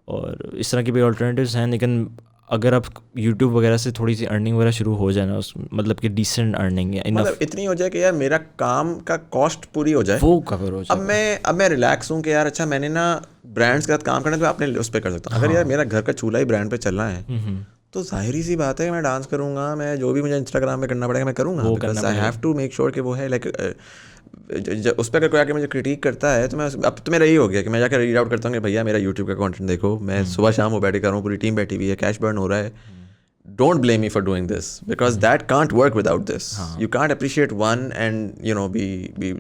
और इस तरह के भी अल्टरनेटिव्स हैं। लेकिन अगर आप यूट्यूब वगैरह से थोड़ी सी अर्निंग वगैरह शुरू हो जाए ना, उस मतलब कि डिसेंट अर्निंग है, मतलब इतनी हो जाए कि यार मेरा काम का कॉस्ट पूरी हो जाए, वो कवर हो जाए। अब मैं रिलैक्स हूँ कि यार अच्छा मैंने ना ब्रांड्स के साथ काम करना तो मैं अपने उस पर कर सकता हूँ। अगर यार मेरा घर का चूल्हा ही ब्रांड पे चल रहा है तो जाहिर सी बात है कि मैं डांस करूँगा, मैं जो भी मुझे इंस्टाग्राम पे करना पड़ेगा मैं करूँगा, because I have to make sure कि वो है। लाइक उस पर अगर कोई आके मुझे क्रिटिक करता है तो मैं अब तो मेरा यही हो गया कि मैं जाकर रीड आउट करता हूँ कि भैया मेरा यूट्यूब का कंटेंट देखो, मैं सुबह शाम वो बैठे कर रहा हूँ, पूरी टीम बैठी हुई है, कैश बर्न हो रहा है, don't blame me for doing this because that can't work without this. You can't appreciate one and you know be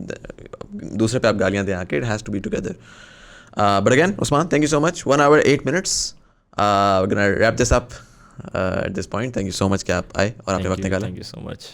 दूसरे पे आप गालियाँ दें आके, it has to be together. But again, Usman, thank you so much. 1 hour 8 minutes. We're gonna wrap this up at this point. Thank you so much कि आप आए और आपने वक्त निकाला. Thank you so much.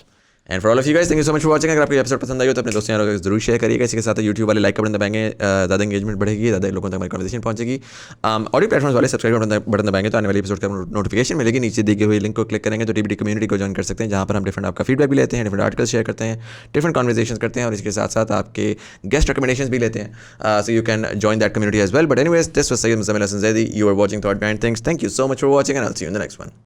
And for all of you guys, thank you so much for watching. अगर आपको एपिसोड पसंद आई हो तो अपने दोस्तों यारों को जरूर शेयर करिएगा। इसके साथ यूट्यूब वाले लाइक का बटन दबाएंगे, ज़्यादा एंगेजमेंट बढ़ेगी, ज़्यादा लोगों तक हमारी कन्वर्सेशन पहुंचेगी। ऑडियो प्लेटफॉर्म्स वाले सब्सक्राइब बटन दबाएंगे तो आने वाले एपिसोड का नोटिफिकेशन मिलेगी। नीचे दी गई हुई लिंक को क्लिक करेंगे तो TBD कम्युनिटी को ज्वाइन कर सकते हैं, जहाँ पर हम डिफरेंट आपका फीडबैक भी लेते हैं, डिफरेंट आर्टिकल शेयर करते हैं, डिफरेंट कॉन्वर्सेशन करते हैं और इसके साथ साथ आपके गेस्ट रिकमेंडेशन भी लेते हैं। So you can join that community as well. But anyways, this was Syed Muzammil Hasan Zaidi, you are watching thought behind things. Thank you so much for watching and I will see you in the next one.